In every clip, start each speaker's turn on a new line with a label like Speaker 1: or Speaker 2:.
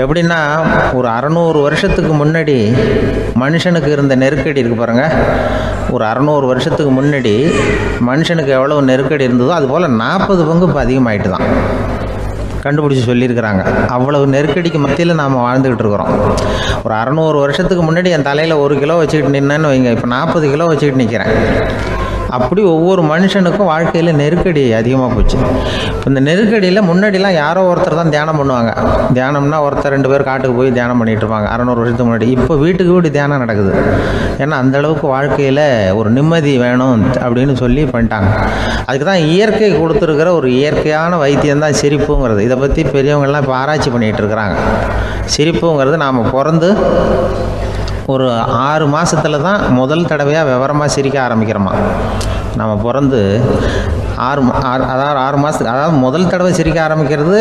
Speaker 1: எப்படின்னா, ஒரு 600 வருஷத்துக்கு முன்னாடி மனுஷனுக்கு இருந்த நெருக்கடி இருக்குது பாருங்கள். ஒரு 600 வருஷத்துக்கு முன்னாடி மனுஷனுக்கு எவ்வளோ நெருக்கடி இருந்ததோ அதுபோல் 40 பங்கு இப்போ அதிகமாகிட்டு தான் கண்டுபிடிச்சி சொல்லியிருக்கிறாங்க. அவ்வளவு நெருக்கடிக்கு மத்தியில் நாம் வாழ்ந்துக்கிட்டு இருக்கிறோம். ஒரு 600 வருஷத்துக்கு முன்னாடி என் தலையில் 1 கிலோ வச்சுக்கிட்டு நின்னேன்னு வைங்க, இப்போ 40 கிலோ வச்சுக்கிட்டு நிற்கிறேன். அப்படி ஒவ்வொரு மனுஷனுக்கும் வாழ்க்கையில் நெருக்கடி அதிகமாக போச்சு. இப்போ இந்த நெருக்கடியில் முன்னாடிலாம் யாரோ ஒருத்தர் தான் தியானம் பண்ணுவாங்க. தியானம்னா ஒருத்தர் 2 பேர் காட்டுக்கு போய் தியானம் பண்ணிகிட்டு இருப்பாங்க 600 வருஷத்துக்கு முன்னாடி. இப்போ வீட்டுக்கு வீடு தியானம் நடக்குது. ஏன்னா அந்தளவுக்கு வாழ்க்கையில் ஒரு நிம்மதி வேணும் அப்படின்னு சொல்லி பண்ணிட்டாங்க. அதுக்கு தான் இயற்கை கொடுத்துருக்கிற ஒரு இயற்கையான வைத்தியம்தான் சிரிப்புங்கிறது. இதை பற்றி பெரியவங்கள்லாம் இப்போ ஆராய்ச்சி பண்ணிகிட்டு இருக்கிறாங்க. சிரிப்புங்கிறது நாம் பிறந்து ஒரு 6 மாதத்தில் தான் முதல் தடவையாக விவரமாக சிரிக்க ஆரம்பிக்கிறோமா. நம்ம பிறந்து 6 மாதத்துக்கு, அதாவது முதல் தடவை சிரிக்க ஆரம்பிக்கிறது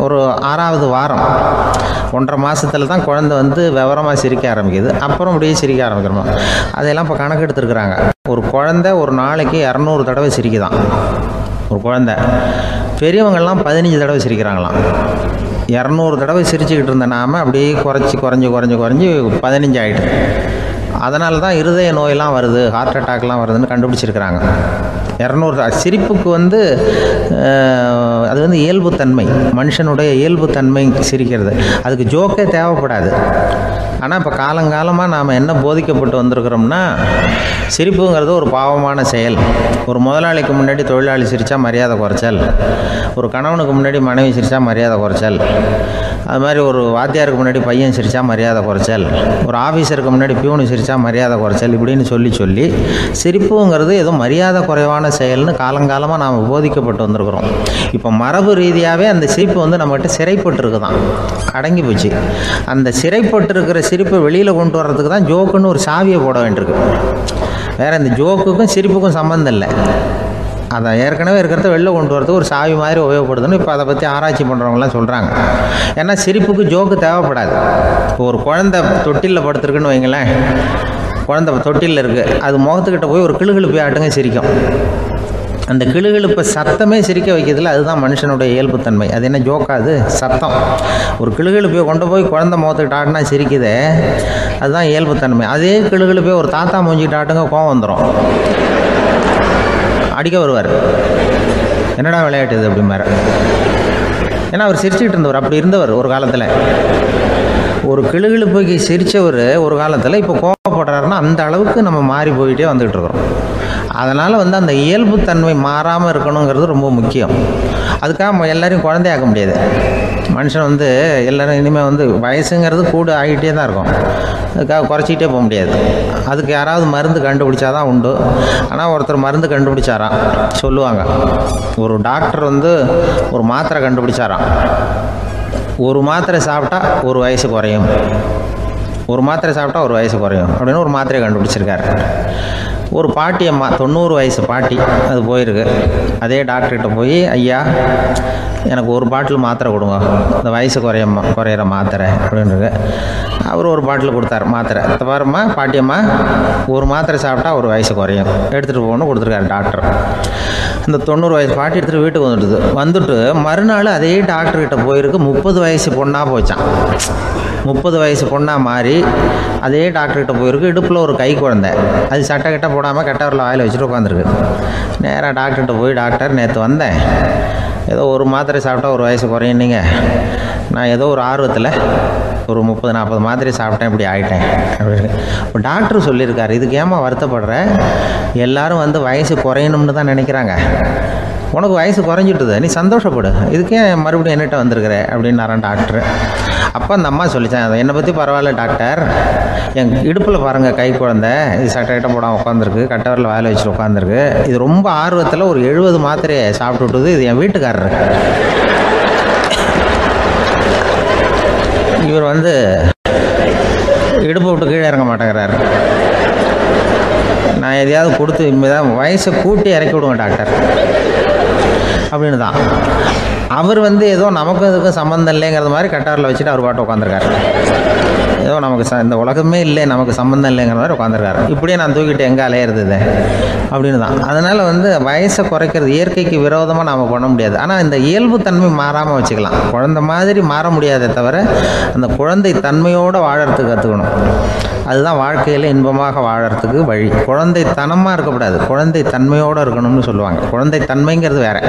Speaker 1: ஒரு 6ஆவது வாரம், 1.5 மாதத்தில் தான் குழந்தை வந்து விவரமாக சிரிக்க ஆரம்பிக்குது. அப்புறம் அப்படியே சிரிக்க ஆரம்பிக்கிறோமா. அதையெல்லாம் இப்போ கணக்கு எடுத்துருக்குறாங்க. ஒரு குழந்தை ஒரு நாளைக்கு 200 தடவை சிரிக்குதான் ஒரு குழந்தை. பெரியவங்கள்லாம் 15 தடவை சிரிக்கிறாங்களாம். 200 தடவை சிரிச்சுக்கிட்டு இருந்த நாம் அப்படியே குறைஞ்சி 15 ஆகிட்டு. அதனால தான் இருதய நோயெல்லாம் வருது, ஹார்ட் அட்டாக்லாம் வருதுன்னு கண்டுபிடிச்சிருக்கிறாங்க. 200 சிரிப்புக்கு வந்து அது வந்து இயல்புத்தன்மை, மனுஷனுடைய இயல்புத்தன்மை சிரிக்கிறது. அதுக்கு ஜோக்கே தேவைப்படாது. ஆனால் இப்போ காலங்காலமாக நாம் என்ன போதிக்கப்பட்டு வந்திருக்கிறோம்னா, சிரிப்புங்கிறது ஒரு பாவமான செயல். ஒரு முதலாளிக்கு முன்னாடி தொழிலாளி சிரித்தா மரியாதை குறைச்சல், ஒரு கணவனுக்கு முன்னாடி மனைவி சிரித்தா மரியாதை குறைச்சல், அது மாதிரி ஒரு வாத்தியாருக்கு முன்னாடி பையன் சிரித்தா மரியாதை குறைச்சல், ஒரு ஆஃபீஸருக்கு முன்னாடி பியூனு சிரித்தா மரியாதை குறைச்சல், இப்படின்னு சொல்லி சிரிப்புங்கிறது ஏதோ மரியாதை குறைவான செயல்னு காலங்காலமாக நாம் போதிக்கப்பட்டு வந்திருக்கிறோம். இப்போ மரபு ரீதியாகவே அந்த சிரிப்பு வந்து நம்மகிட்ட சிறைப்பட்டுருக்குதான், அடங்கி போச்சு. அந்த சிறைப்பட்டிருக்கிற சிரிப்பை வெளியில் கொண்டு வர்றதுக்கு தான் ஜோக்குன்னு ஒரு சாவியை போட வேண்டியிருக்கு. வேறு இந்த ஜோக்குக்கும் சிரிப்புக்கும் சம்மந்தம் இல்லை. அதை ஏற்கனவே இருக்கிறத வெளில கொண்டு வரதுக்கு ஒரு சாவி மாதிரி உபயோகப்படுதுன்னு இப்போ அதை பற்றி ஆராய்ச்சி பண்ணுறவங்களாம் சொல்கிறாங்க. ஏன்னா சிரிப்புக்கு ஜோக்கு தேவைப்படாது. இப்போ ஒரு குழந்தை தொட்டிலில் படுத்துருக்குன்னு வைங்களேன், குழந்தை தொட்டிலில் இருக்குது, அது முகத்துக்கிட்ட போய் ஒரு கிளுகிழுப்பி ஆட்டுங்க சிரிக்கும். அந்த கிளுகிழுப்பை சத்தமே சிரிக்க வைக்கிறதுல அதுதான் மனுஷனுடைய இயல்புத்தன்மை. அது என்ன ஜோக்காது? சத்தம். ஒரு கிளுகிழுப்பையை கொண்டு போய் குழந்தை முகத்துக்கிட்ட ஆட்டினா சிரிக்குதே, அதுதான் இயல்புத்தன்மை. அதே கிளுகிழுப்பையை ஒரு தாத்தா மூஞ்சிக்கிட்ட ஆட்டுங்க, கோவம் வந்துடும், அடிக்க வருவார். என்னடா விளையாட்டு இது அப்படிமாரு. ஏன்னா அவர் சிரிச்சுக்கிட்டு இருந்தவர், அப்படி இருந்தவர் ஒரு காலத்தில். ஒரு கிளுகிழுப்புக்கு சிரித்தவர் ஒரு காலத்தில் இப்போ கோவப்படுறாருன்னா அந்த அளவுக்கு நம்ம மாறி போயிட்டே வந்துக்கிட்டு இருக்கிறோம். அதனால் வந்து அந்த இயல்புத்தன்மை மாறாமல் இருக்கணுங்கிறது ரொம்ப முக்கியம். அதுக்காக எல்லாரையும் குழந்தையாக்க முடியாது. மனுஷன் வந்து எல்லோரும் இனிமேல் வந்து வயசுங்கிறது கூட ஆகிட்டே தான் இருக்கும். அதுக்காக குறைச்சிக்கிட்டே போக முடியாது. அதுக்கு யாராவது மருந்து கண்டுபிடிச்சாதான் உண்டு. ஆனால் ஒருத்தர் மருந்து கண்டுபிடிச்சாராம், சொல்லுவாங்க. ஒரு டாக்டர் வந்து ஒரு மாத்திரை கண்டுபிடிச்சாராம். ஒரு மாத்திரை சாப்பிட்டா 1 வயசு குறையும், ஒரு மாத்திரை சாப்பிட்டா 1 வயசு குறையும் அப்படின்னு ஒரு மாத்திரையை கண்டுபிடிச்சிருக்காரு. ஒரு பாட்டி அம்மா, 90 வயசு பாட்டி, அது போயிருக்கு. அதே டாக்டர்கிட்ட போய், ஐயா எனக்கு 1 பாட்டில் மாத்திரை கொடுங்க, இந்த வயசு குறையிற மாத்திரை அப்படின்றது. அவர் 1 பாட்டில் கொடுத்தாரு மாத்திரை. பாரும்மா பாட்டியம்மா, 1 மாத்திரை சாப்பிட்டா 1 வயசு குறையும், எடுத்துகிட்டு போகணும்னு கொடுத்துருக்காரு டாக்டர். இந்த 90 வயசு பாட்டி எடுத்துகிட்டு வீட்டுக்கு வந்துட்டு மறுநாள் அதே டாக்டர்கிட்ட போயிருக்கு. 30 வயசு பொண்ணாக போச்சான். 30 வயசு பொண்ணாக மாறி அதே டாக்டர்கிட்ட போயிருக்கு. இடுப்பில் ஒரு கை குழந்தை, அது சட்டை கிட்ட போடாமல் கெட்டவரில் வாயில் வச்சுட்டு உட்காந்துருக்கு. நேராக டாக்டர்கிட்ட போய், டாக்டர் நேற்று வந்தேன், ஏதோ 1 மாத்திரை சாப்பிட்டா 1 வயசு குறையும், நீங்கள் நான் ஏதோ ஒரு ஆர்வத்தில் ஒரு 30-40 மாத்திரை சாப்பிட்டேன், இப்படி ஆகிட்டேன் அப்படின்னு. இப்போ டாக்டர் சொல்லியிருக்காரு, இதுக்கு ஏமா வருத்தப்படுற, எல்லோரும் வந்து வயசு குறையணும்னு தான் நினைக்கிறாங்க, உனக்கு வயசு குறைஞ்சிட்டுது, நீ சந்தோஷப்படு, இதுக்கே மறுபடியும் என்னட்ட வந்திருக்கிற அப்படின்னாரான் டாக்டர். அப்போ அந்த அம்மா சொல்லித்தேன், என்னை பற்றி பரவாயில்ல டாக்டர், என் இடுப்பில் பாருங்கள் கை குழந்தை, இது சட்டை கிட்ட போடாமல் உட்காந்துருக்கு, கட்டவரில் வாயில் வச்சுட்டு உட்காந்துருக்கு, இது ரொம்ப ஆர்வத்தில் ஒரு 70 மாத்திரையை சாப்பிட்டு விட்டுது, இது என் வீட்டுக்காரரு. இவர் வந்து இடுப்பை விட்டு கீழே இறங்க மாட்டேங்கிறாரு. நான் எதையாவது கொடுத்து இனிமேதான் வயசை கூட்டி இறக்கி விடுங்க டாக்டர் அப்படின்னு தான். அவர் வந்து ஏதோ நமக்கும் இதுக்கும் சம்மந்தம் இல்லைங்கிறது மாதிரி கட்டாரில் வச்சுட்டு அவர் பாட்டு உட்காந்துருக்காரு. ஏதோ நமக்கு இந்த உலகமே இல்லை, நமக்கு சம்மந்தம் இல்லைங்கிற மாதிரி உட்காந்துருக்காரு. இப்படியே நான் தூக்கிட்டு எங்கே அலையிறது இதை அப்படின்னு தான். அதனால் வயசை குறைக்கிறது இயற்கைக்கு விரோதமாக நாம் பண்ண முடியாது. ஆனால் இந்த இயல்புத்தன்மை மாறாமல் வச்சுக்கலாம். குழந்தை மாதிரி மாற முடியாதே தவிர அந்த குழந்தை தன்மையோடு வாழறதுக்கு கற்றுக்கணும். அதுதான் வாழ்க்கையில் இன்பமாக வாழறதுக்கு வழி. குழந்தைத்தனமாக இருக்கக்கூடாது, குழந்தை தன்மையோடு இருக்கணும்னு சொல்லுவாங்க. குழந்தை தன்மைங்கிறது வேறு,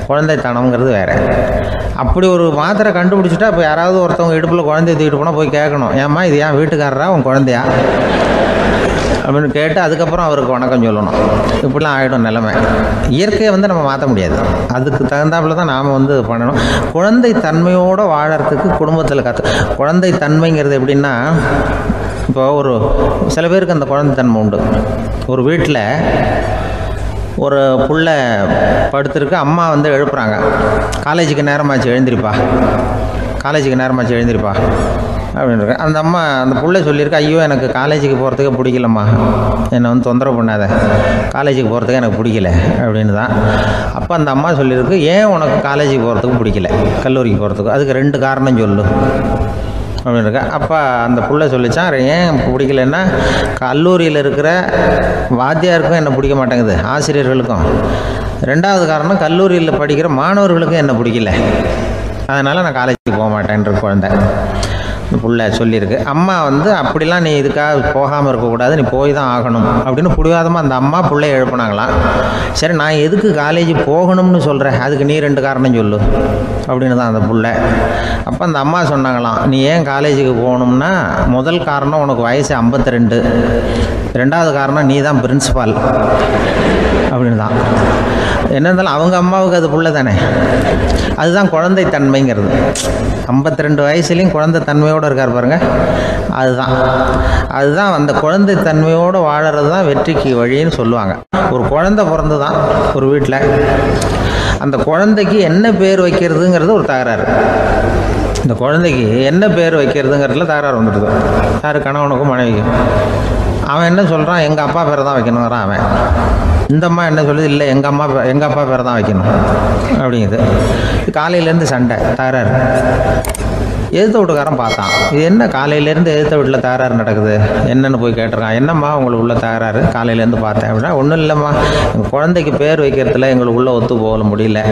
Speaker 1: குழந்தைத்தனம்ங்கிறது வேறு. அப்படி ஒரு மாத்திரை கண்டுபிடிச்சிட்டா இப்போ யாராவது ஒருத்தவங்க இடுப்பில் குழந்தைய தூக்கிட்டு போனால் போய் கேட்கணும், ஏம்மா இது ஏன் வீட்டுக்காரரா உன் குழந்தையா அப்படின்னு கேட்டு அதுக்கப்புறம் அவருக்கு வணக்கம் சொல்லணும். இப்படிலாம் ஆகிடும் நிலைமை. இயற்கையை நம்ம மாற்ற முடியாது. அதுக்கு தகுந்தாப்புல தான் நாம் பண்ணணும். குழந்தை தன்மையோடு வாழறதுக்கு குடும்பத்தில் குழந்தை தன்மைங்கிறது எப்படின்னா, இப்போ சில பேருக்கு அந்த குழந்தைத்தன்மை உண்டு. ஒரு வீட்டில் ஒரு புள்ள படுத்துருக்கு, அம்மா எழுப்புறாங்க, காலேஜுக்கு நேரமாச்சு எழுந்திருப்பா, காலேஜுக்கு நேரமாச்சு எழுந்திருப்பா அப்படின்னு. அந்த அம்மா அந்த புள்ளை சொல்லியிருக்கு, ஐயோ எனக்கு காலேஜுக்கு போகிறதுக்கு பிடிக்கலம்மா, என்னை தொந்தரவு பண்ணாத, காலேஜுக்கு போகிறதுக்கு எனக்கு பிடிக்கல அப்படின்னு தான். அப்போ அந்த அம்மா சொல்லியிருக்கு, ஏன் உனக்கு காலேஜுக்கு போகிறதுக்கு பிடிக்கல, கல்லூரிக்கு போகிறதுக்கு, அதுக்கு 2 காரணம் சொல்லு அப்படின்னு இருக்கா. அப்போ அந்த புள்ள சொல்லிச்சான், ஏன் பிடிக்கலன்னா கல்லூரியில் இருக்கிற வாத்தியாருக்கும் என்னை பிடிக்க மாட்டேங்குது, ஆசிரியர்களுக்கும். 2வது காரணம், கல்லூரியில் படிக்கிற மாணவர்களுக்கும் என்னை பிடிக்கல, அதனால் நான் காலேஜுக்கு போக மாட்டேன்ற குழந்தை புள்ள சொல்லியிருக்கு. அம்மா அப்படிலாம் நீ இதுக்காக போகாமல் இருக்கக்கூடாது, நீ போய் தான் ஆகணும் அப்படின்னு பிடிவாதமாக அந்த அம்மா பிள்ளைய எழுப்புனாங்களாம். சரி, நான் எதுக்கு காலேஜ் போகணும்னு சொல்கிறேன், அதுக்கு நீ 2 காரணம் சொல்லு அப்படின்னு தான் அந்த புள்ளை. அப்போ அந்த அம்மா சொன்னாங்களாம், நீ ஏன் காலேஜுக்கு போகணும்னா, முதல் காரணம் உனக்கு வயசு 52, 2வது காரணம் நீ தான் பிரின்சிபால் அப்படின்னு தான். என்ன இருந்தாலும் அவங்க அம்மாவுக்கு அது புள்ள தானே. அதுதான் குழந்தை தன்மைங்கிறது. 52 வயசுலேயும் குழந்தை தன்மையோடு இருக்கார் பாருங்க, அதுதான் அந்த குழந்தை தன்மையோடு வாழறது தான் வெற்றிக்கு வழின்னு சொல்லுவாங்க. ஒரு குழந்தை பிறந்து தான் ஒரு வீட்டில், அந்த குழந்தைக்கு என்ன பேர் வைக்கிறதுங்கிறது ஒரு தகராறு. இந்த குழந்தைக்கு என்ன பேர் வைக்கிறதுங்கிறதுல தகராறு வந்துடுது. யார், கணவனுக்கும் மனைவிக்கும். அவன் என்ன சொல்கிறான், எங்கள் அப்பா பேரை தான் வைக்கணுங்கிறான் அவன். இந்த அம்மா என்ன சொல்லுது, இல்லை எங்கள் அப்பா பேரை தான் வைக்கணும் அப்படிங்குது. காலையிலேருந்து சண்டை, தகராறு. எதிர்த்த வீட்டுக்காரன் பார்த்தான், இது என்ன காலையிலேருந்து எதிர்த்த வீட்டில் தகராறு நடக்குது, என்னென்னு போய் கேட்டிருக்கான். என்னம்மா உங்களுக்கு உள்ள தகராறு, காலையிலேருந்து பார்த்தேன் அப்படின்னா. ஒன்றும் இல்லைம்மா, எங்கள் குழந்தைக்கு பேர் வைக்கிறதுல எங்களுக்கு உள்ளே ஒத்து போக முடியல,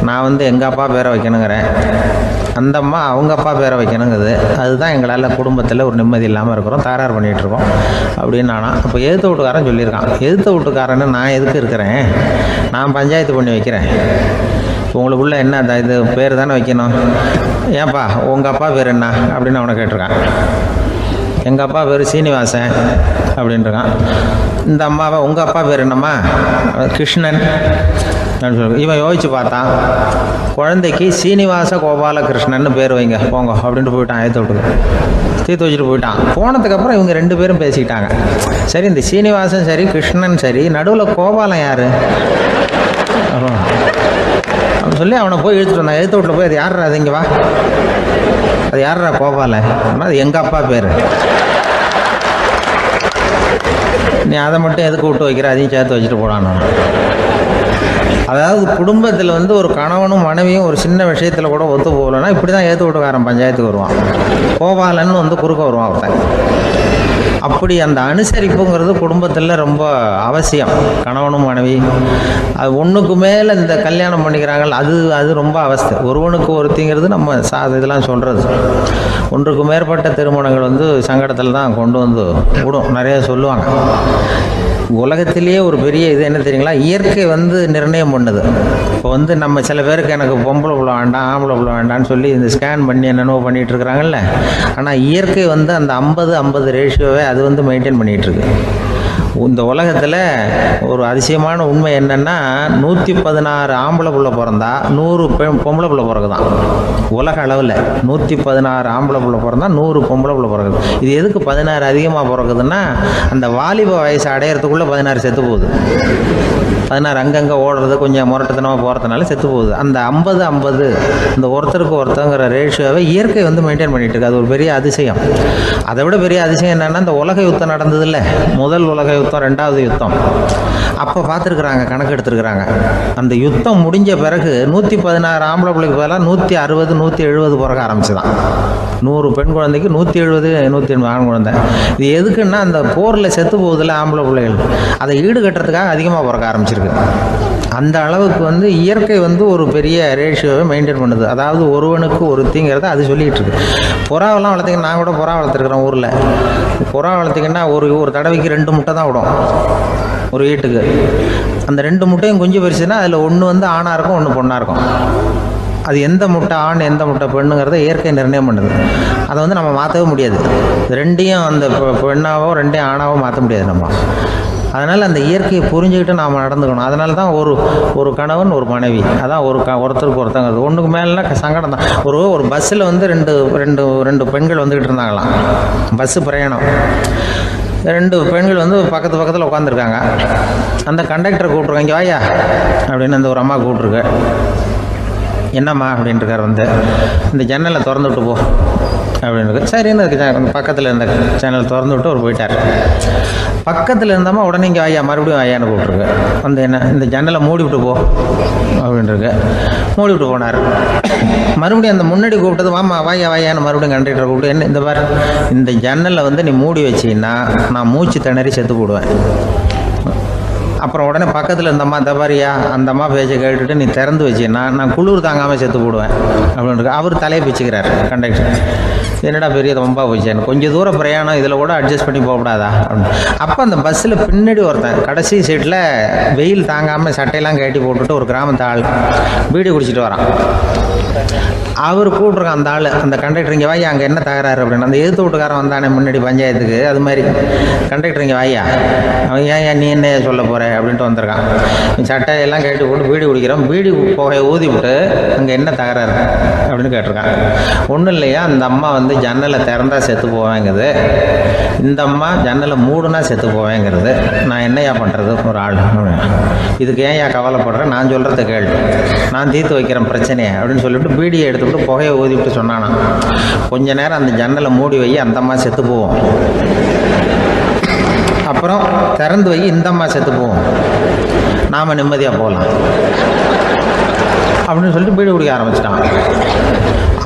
Speaker 1: நான் எங்கள் அப்பா பேரை வைக்கணுங்கிறேன், அந்த அம்மா அவங்க அப்பா பேரை வைக்கணுங்குது, அதுதான் எங்களால் குடும்பத்தில் ஒரு நிம்மதி இல்லாமல் இருக்கிறோம், தகராறு பண்ணிகிட்ருக்கோம் அப்படின்னு நானா. அப்போ எதிர்த்த வீட்டுக்காரன் சொல்லியிருக்கான், எதிர்த்த வீட்டுக்காரன்னு நான் எதுக்கு இருக்கிறேன், நான் பஞ்சாயத்து பண்ணி வைக்கிறேன், உங்களுக்குள்ள என்ன இது பேர் தானே வைக்கணும், ஏன்பா உங்கள் அப்பா பேர் என்ன அப்படின்னு அவனை கேட்டிருக்கான். எங்கள் அப்பா பேர் சீனிவாசன் அப்படின்ட்டுருக்கான். இந்த அம்மாவை உங்கள் அப்பா பேர் என்னம்மா, கிருஷ்ணன் அப்படின்னு சொல்லி. இவன் யோசிச்சு பார்த்தான், குழந்தைக்கு சீனிவாச கோபாலகிருஷ்ணன் பேர் வைங்க போங்க அப்படின்ட்டு போயிட்டான். ஏற்ற விட்டுக்கு தீர்த்து வச்சுட்டு போயிட்டான். போனதுக்கப்புறம் இவங்க 2 பேரும் பேசிக்கிட்டாங்க. சரி, இந்த சீனிவாசன் சரி, கிருஷ்ணன் சரி, நடுவில் கோபாலம் யார் அப்படின்னு சொல்லி அவனை போய் இழுத்துட்டு வந்தான். எழுத்து வீட்டில் போய், அது யாரா, அது இங்கே வா, அது யாரா கோபால, ஆனால் அது எங்கள் அப்பா பேர், நீ அதை மட்டும் எதுக்கு விட்டு வைக்கிற, அதையும் சேர்த்து வச்சுட்டு போடான்னு. அதாவது குடும்பத்தில் ஒரு கணவனும் மனைவியும் ஒரு சின்ன விஷயத்தில் கூட ஒத்து போகலன்னா இப்படி தான் ஏற்று வீட்டுக்காரன் பஞ்சாயத்துக்கு வருவான், கோபாலன்னு குறுக்க வருவான் ஒருத்தன். அப்படி அந்த அனுசரிப்புங்கிறது குடும்பத்தில் ரொம்ப அவசியம். கணவனும் மனைவி அது ஒன்றுக்கு மேலே இந்த கல்யாணம் பண்ணிக்கிறாங்க, அது ரொம்ப அவஸ்தை. ஒருவனுக்கு ஒருத்திங்கிறது நம்ம இதெல்லாம் சொல்கிறது. ஒன்றுக்கு மேற்பட்ட திருமணங்கள் சங்கடத்தில் தான் கொண்டு விடும், நிறைய சொல்லுவாங்க. உலகத்திலேயே ஒரு பெரிய இது என்ன தெரியுங்களா, இயற்கை நிர்ணயம் பண்ணுது. இப்போ நம்ம சில பேருக்கு எனக்கு பொம்பளை புள்ள வேண்டாம், ஆம்பளை புள்ள வேண்டான்னு சொல்லி இந்த ஸ்கேன் பண்ணி என்னென்னவோ பண்ணிகிட்டு இருக்கிறாங்கல்ல. ஆனால் இயற்கை அந்த 50-50 ரேஷியோவை அது மெயின்டைன் பண்ணிகிட்ருக்கு. இந்த உலகத்தில் ஒரு அதிசயமான உண்மை என்னென்னா, 116 ஆம்பளை புள்ள பிறந்தா 100 பொம்பளை புள்ள பிறகுதான். உலக அளவில் 116 ஆம்பளை புள்ள பிறந்தா 100 பொம்பளை புள்ள பிறகுது. இது எதுக்கு 16 அதிகமாக பிறகுதுன்னா, அந்த வாலிப வயசு அடையிறதுக்குள்ளே 16 செத்து போகுது. 16 அங்கங்கே ஓடுறது, கொஞ்சம் முரட்டுத்தனமாக போகிறதுனால செத்து போகுது. அந்த 50-50 இந்த ஒருத்தருக்கு ஒருத்தங்கிற ரேஷியோவை இயற்கை மெயின்டைன் பண்ணிட்டு இருக்கு. அது ஒரு பெரிய அதிசயம். அதை விட பெரிய அதிசயம் என்னென்னா, இந்த உலக யுத்தம் நடந்ததில்ல, முதல் உலக யுத்தம், 2வது யுத்தம். அப்போ பார்த்துருக்குறாங்க, கணக்கு எடுத்துருக்குறாங்க. அந்த யுத்தம் முடிஞ்ச பிறகு 116 ஆம்பளை பிள்ளைக்கு பதிலாக 160 170 பிறக்க ஆரம்பிச்சுதான். 100 பெண் குழந்தைக்கு 170 180 ஆண் குழந்தை. இது எதுக்குன்னா அந்த போரில் செத்து போகுதுல ஆம்பளை பிள்ளைகள், அதை ஈடுகட்டுறதுக்காக அதிகமாக பிறக்க ஆரம்பிச்சிருக்கு. அந்த அளவுக்கு இயற்கை ஒரு பெரிய ரேஷியோவை மெயின்டைன் பண்ணுது. அதாவது ஒருவனுக்கு ஒருத்திங்கிறத அது சொல்லிகிட்டு இருக்கு. புறாவெல்லாம் வளர்த்திங்கன்னா, நான் கூட புறா வளர்த்துருக்குறேன் ஊரில். புறா வளர்த்திங்கன்னா ஒரு தடவைக்கு 2 முட்டை தான் விடும் ஒரு வீட்டுக்கு. அந்த 2 முட்டையும் குஞ்சு பறிச்சுன்னா அதில் ஒன்று ஆணாக இருக்கும், ஒன்று பொண்ணாக இருக்கும். அது எந்த முட்டை ஆண் எந்த முட்டை பெண்ணுங்கிறத இயற்கை நிர்ணயம் பண்ணுது. அதை நம்ம மாற்றவே முடியாது. ரெண்டையும் அந்த பெண்ணாவோ 2 ஆணாவோ மாற்ற முடியாது நம்ம. அதனால் அந்த இயற்கையை புரிஞ்சுக்கிட்டு நாம் நடந்துக்கணும். அதனால தான் ஒரு கணவன் ஒரு மனைவி, அதான் ஒருத்தருக்கு ஒருத்தங்க. ஒன்றுக்கு மேலேனா சங்கடம் தான். ஒரு பஸ்ஸில் ரெண்டு பெண்கள் வந்துக்கிட்டு இருந்தாங்களாம். பஸ்ஸு பிரயாணம். 2 பெண்கள் பக்கத்தில் உட்காந்துருக்காங்க. அந்த கண்டக்டரை கூப்பிட்ருக்காங்க, இங்கே வாயா அப்படின்னு அந்த ஒரு அம்மா கூப்பிட்ருக்கு. என்னம்மா அப்படின்ட்டுருக்கார். இந்த ஜன்னலை திறந்து விட்டு போ அப்படின்னு. சரின்னு அதுக்கு பக்கத்தில் இருந்த சேனல் திறந்து விட்டு அவர் போயிட்டார். பக்கத்தில் இருந்தம்மா உடனே இங்கே வாயா மறுபடியும் வாயான்னு கூப்பிட்ருக்கு. என்ன இந்த ஜன்னலை மூடி விட்டு போ அப்படின்ட்டுருக்கு. மூடி விட்டு போனார். மறுபடியும் அந்த முன்னாடி கூப்பிட்டது வாமா வாயான்னு மறுபடியும் கண்டக்டரை கூப்பிட்டு, என்ன இந்த பாரு, இந்த ஜன்னலை நீ மூடி வச்சின்னா நான் மூச்சு திணறி செத்து போடுவேன். அப்புறம் உடனே பக்கத்தில் இருந்தம்மா தபாரியா அந்த அம்மா பேச்சை கேட்டுட்டு நீ திறந்து வச்சின்னா நான் குளிர் தாங்காமல் செத்து போடுவேன் அப்படின்னு. அவர் தலையை பிச்சுக்கிறார் கண்டக்டர். என்னடா பெரிய ரொம்ப போச்சேன்னு, கொஞ்சம் தூரம் பிரயாணம், இதில் கூட அட்ஜஸ்ட் பண்ணி போகக்கூடாதா அப்படின்னு. அப்போ அந்த பஸ்ஸில் பின்னாடி ஒருத்தன் கடைசி சீட்டில் வெயில் தாங்காமல் சட்டையெல்லாம் கட்டி போட்டுட்டு ஒரு கிராமத்து ஆள் பீடி குடிச்சிட்டு வரான். அவர் கூப்பிட்ருக்கான் அந்த ஆள், அந்த கண்டக்டர், இங்கே வாயா அங்கே என்ன தகராறு அப்படின்னு. அந்த எதிர்த்து வீட்டுக்காரன் வந்தானே முன்னாடி பஞ்சாயத்துக்கு, அது மாதிரி கண்டக்டர் இங்கே வாயா, அவன் ஏன் நீ என்ன சொல்ல போகிற அப்படின்ட்டு வந்திருக்கான். சட்டையெல்லாம் கட்டி போட்டு பீடி குடிக்கிறோம், பீடி புகையை ஊதி விட்டு அங்கே என்ன தகராறு அப்படின்னு கேட்டிருக்கான். ஒன்றும் இல்லையா, அந்த அம்மா ஜன்னலை திறந்தா செத்து போவேங்கிறது, இந்த அம்மா ஜன்னலை மூடுனா செத்து போவேங்கிறது, நான் என்னையா பண்ணுறது ஒரு ஆள், இதுக்கு ஏன் கவலைப்படுறேன், நான் சொல்கிறத கேள்வி, நான் தீர்த்து வைக்கிறேன் பிரச்சனையை அப்படின்னு சொல்லிவிட்டு பீடியை எடுத்துக்கிட்டு புகையை ஊதிவிட்டு சொன்னானா, கொஞ்ச நேரம் அந்த ஜன்னலை மூடி வை, அந்த அம்மா செத்து போவோம், அப்புறம் திறந்து வை, இந்த அம்மா செத்து போவோம், நாம் நிம்மதியாக போகலாம் அப்படின்னு சொல்லிட்டு பீடி குடிக்க ஆரம்பிச்சிட்டான்.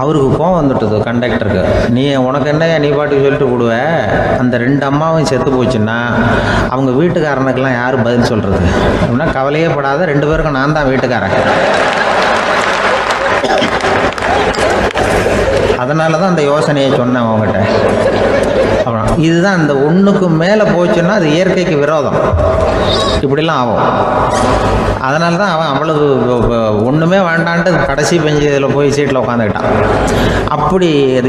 Speaker 1: அவருக்கு கோவம் வந்துட்டுது கண்டக்டருக்கு. உனக்கு என்னையா நீ பாட்டுக்கு சொல்லிட்டு விடுவ, அந்த 2 அம்மாவும் செத்து போச்சுன்னா அவங்க வீட்டுக்காரனுக்கெல்லாம் யார் பதில் சொல்கிறது அப்படின்னா, கவலையே படாத, 2 பேருக்கும் நான் தான் வீட்டுக்காரன். அதனால தான் அந்த யோசனையை சொன்னேன் அவங்ககிட்ட. அப்புறம் இதுதான், இந்த ஒன்றுக்கு மேலே போச்சுன்னா அது இயற்கைக்கு விரோதம், இப்படிலாம் ஆகும். அதனால தான் அவன் அவ்வளவு ஒன்றுமே வேண்டான்ட்டு கடைசி பெஞ்சு இதில் போய் சீட்டில் உட்காந்துக்கிட்டான். அப்படி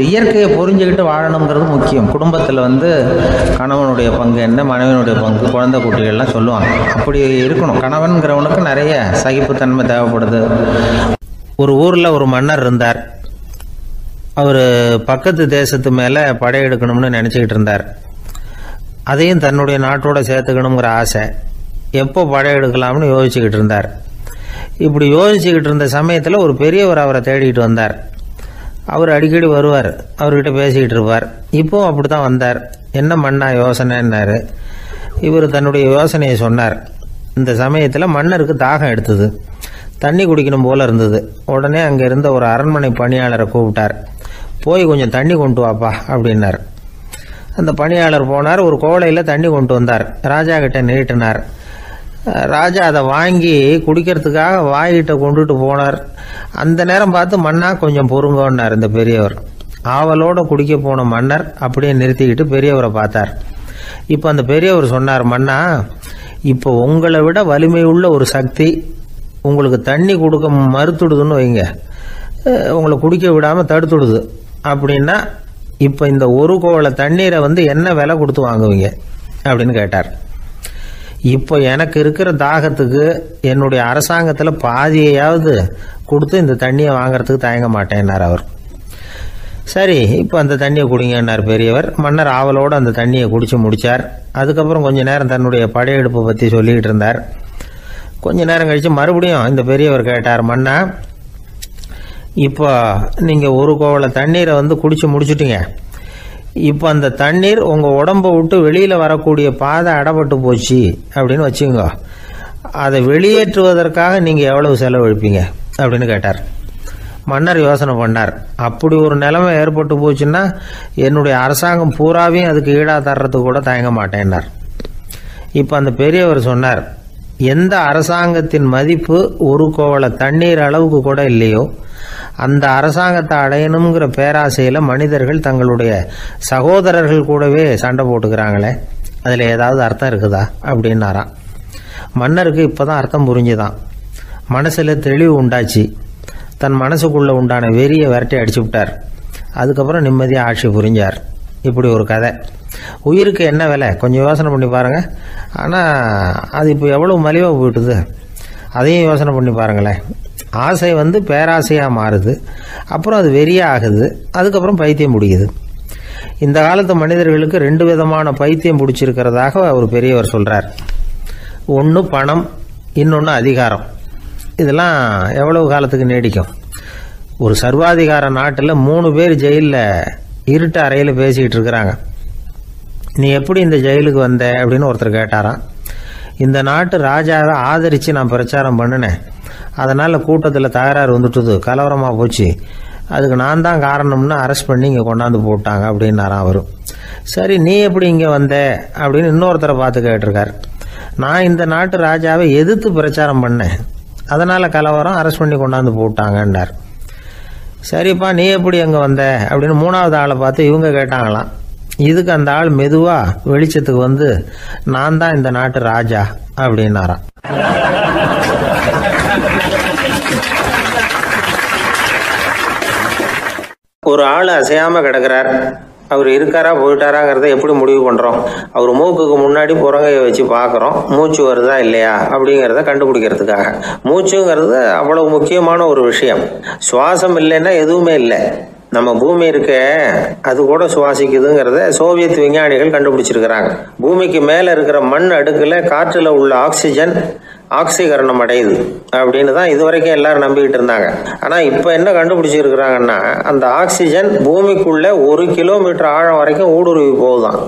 Speaker 1: இயற்கையை புரிஞ்சுக்கிட்டு வாழணுங்கிறது முக்கியம். குடும்பத்தில் கணவனுடைய பங்கு என்ன, மனைவியினுடைய பங்கு, குழந்தை குட்டிகள்லாம் சொல்லுவாங்க. அப்படி இருக்கணும். கணவன்கிறவனுக்கு நிறைய சகிப்புத்தன்மை தேவைப்படுது. ஒரு ஊரில் ஒரு மன்னர் இருந்தார். அவர் பக்கத்து தேசத்து மேலே படையெடுக்கணும்னு நினச்சிக்கிட்டு இருந்தார். அதையும் தன்னுடைய நாட்டோட சேர்த்துக்கணுங்கிற ஆசை. எப்போ படையெடுக்கலாம்னு யோசிச்சுக்கிட்டு இருந்தார். இப்படி யோசிச்சுக்கிட்டு இருந்த சமயத்தில் ஒரு பெரியவர் அவரை தேடிக்கிட்டு வந்தார். அவர் அடிக்கடி வருவார், அவர்கிட்ட பேசிக்கிட்டு இருப்பார். இப்போவும் அப்படி தான் வந்தார். என்ன மன்னா யோசனைன்னாரு. இவர் தன்னுடைய யோசனையை சொன்னார். இந்த சமயத்தில் மன்னருக்கு தாகம் எடுத்தது, தண்ணி குடிக்கணும் போல இருந்தது. உடனே அங்கே இருந்த ஒரு அரண்மனை பணியாளரை கூப்பிட்டார். போய் கொஞ்சம் தண்ணி கொண்டு வாப்பா அப்படின்னார். அந்த பணியாளர் போனார், ஒரு கோலையில் தண்ணி கொண்டு வந்தார். ராஜா கிட்ட நீட்டினார். ராஜா அதை வாங்கி குடிக்கிறதுக்காக வாய்கிட்ட கொண்டுட்டு போனார். அந்த நேரம் பார்த்து, மன்னா கொஞ்சம் பொறுங்கன்னார் இந்த பெரியவர். ஆவலோட குடிக்க போன மன்னர் அப்படியே நிறுத்திக்கிட்டு பெரியவரை பார்த்தார். இப்போ அந்த பெரியவர் சொன்னார், மன்னா, இப்போ உங்களை விட வலிமை உள்ள ஒரு சக்தி உங்களுக்கு தண்ணி கொடுக்க மறுத்துடுதுன்னு வைங்க, உங்களை குடிக்க விடாமல் தடுத்துடுது அப்படின்னா, இப்போ இந்த ஒரு கோவலை தண்ணீரை என்ன விலை கொடுத்து வாங்குவீங்க அப்படின்னு கேட்டார். இப்போ எனக்கு இருக்கிற தாகத்துக்கு என்னுடைய அரசாங்கத்தில் பாதியையாவது கொடுத்து இந்த தண்ணியை வாங்கிறதுக்கு தயங்க மாட்டேன்னார் அவர். சரி, இப்போ அந்த தண்ணியை குடிங்கன்னார் பெரியவர். மன்னர் ஆவலோடு அந்த தண்ணியை குடித்து முடித்தார். அதுக்கப்புறம் கொஞ்ச நேரம் தன்னுடைய படையெடுப்பை பற்றி சொல்லிக்கிட்டு இருந்தார். கொஞ்ச நேரம் கழித்து மறுபடியும் இந்த பெரியவர் கேட்டார், மன்னா, இப்போ நீங்கள் ஒரு கோவலை தண்ணீரை குடித்து முடிச்சுட்டீங்க, இப்போ அந்த தண்ணீர் உங்கள் உடம்பை விட்டு வெளியில் வரக்கூடிய பாதை அடைபட்டு போச்சு அப்படின்னு வச்சுங்க, அதை வெளியேற்றுவதற்காக நீங்கள் எவ்வளவு செலவழிப்பீங்க அப்படின்னு கேட்டார். மன்னர் யோசனை பண்ணார். அப்படி ஒரு நிலைமை ஏற்பட்டு போச்சுன்னா என்னுடைய அரசாங்கம் பூராவையும் அதுக்கு ஈடாக தர்றதுக்கு கூட தயங்க மாட்டேன்னார். இப்போ அந்த பெரியவர் சொன்னார், எந்த அரசாங்கத்தின் மதிப்பு ஒரு கோவள தண்ணீர் அளவுக்கு கூட இல்லையோ அந்த அரசாங்கத்தை அடையணுங்கிற பேராசையில் மனிதர்கள் தங்களுடைய சகோதரர்கள் கூடவே சண்டை போட்டுக்கிறாங்களே, அதில் ஏதாவது அர்த்தம் இருக்குதா அப்படின்னாராம். மன்னருக்கு இப்போதான் அர்த்தம் புரிஞ்சுதான். மனசில் தெளிவு உண்டாச்சு. தன் மனசுக்குள்ளே உண்டான வெறியை விரட்டி அடிச்சு விட்டார். அதுக்கப்புறம் நிம்மதியாக ஆட்சி புரிஞ்சார். இப்படி ஒரு கதை. உயிருக்கு என்ன விலை கொஞ்சம் யோசனை பண்ணி பாருங்கள். ஆனால் அது இப்போ எவ்வளோ மலிவாக போயிட்டுது, அதையும் யோசனை பண்ணி பாருங்களேன். ஆசை பேராசையாக மாறுது, அப்புறம் அது வெறியாக ஆகுது, அதுக்கப்புறம் பைத்தியம் பிடிக்குது. இந்த காலத்து மனிதர்களுக்கு 2 விதமான பைத்தியம் பிடிச்சிருக்கிறதாக ஒரு பெரியவர் சொல்கிறார். ஒன்று பணம், இன்னொன்று அதிகாரம். இதெல்லாம் எவ்வளவு காலத்துக்கு நீடிக்கும்? ஒரு சர்வாதிகார நாட்டில் 3 பேர் ஜெயிலில் இருட்டு அறையில் பேசிக்கிட்டு இருக்கிறாங்க. நீ எப்படி இந்த ஜெயிலுக்கு வந்த அப்படின்னு ஒருத்தர் கேட்டாராம். இந்த நாட்டு ராஜாவை ஆதரித்து நான் பிரச்சாரம் பண்ணினேன், அதனால் கூட்டத்தில் தகராறு வந்துட்டுது, கலவரமாக போச்சு, அதுக்கு நான் தான் காரணம்னு அரெஸ்ட் பண்ணி இங்கே கொண்டாந்து போட்டாங்க அப்படின்னாராம் அவர். சரி, நீ எப்படி இங்கே வந்த அப்படின்னு இன்னொருத்தரை பார்த்து கேட்டிருக்கார். நான் இந்த நாட்டு ராஜாவை எதிர்த்து பிரச்சாரம் பண்ணேன், அதனால் கலவரம், அரெஸ்ட் பண்ணி கொண்டாந்து போட்டாங்கன்னார். சரிப்பா, நீ எப்படி அங்கே வந்த அப்படின்னு 3வது ஆளை பார்த்து இவங்க கேட்டாங்களாம். இதுக்கு அந்த ஆள் மெதுவாக வெளிச்சத்துக்கு நான் தான் இந்த நாட்டு ராஜா அப்படின்னாராம். ஒரு ஆள் அசையாமல் கிடக்கிறார். அவர் இருக்காரா போயிட்டாராங்கிறத எப்படி முடிவு பண்ணுறோம்? அவர் மூக்குக்கு முன்னாடி புறங்கையை வச்சு பார்க்குறோம், மூச்சு வருதா இல்லையா அப்படிங்கிறத கண்டுபிடிக்கிறதுக்காக. மூச்சுங்கிறது அவ்வளவு முக்கியமான ஒரு விஷயம். சுவாசம் இல்லைன்னா எதுவுமே இல்லை. நம்ம பூமி இருக்க அது கூட சுவாசிக்குதுங்கிறத சோவியத் விஞ்ஞானிகள் கண்டுபிடிச்சிருக்கிறாங்க. பூமிக்கு மேலே இருக்கிற மண் அடுக்கில் காற்றில் உள்ள ஆக்சிஜன் ஆக்சிகரணம் அடையுது அப்படின்னு தான் இதுவரைக்கும் எல்லாரும் நம்பிக்கிட்டு இருந்தாங்க. ஆனால் இப்போ என்ன கண்டுபிடிச்சிருக்கிறாங்கன்னா, அந்த ஆக்சிஜன் பூமிக்குள்ள 1 கிலோமீட்டர் ஆழம் வரைக்கும் ஊடுருவி போகுதான்.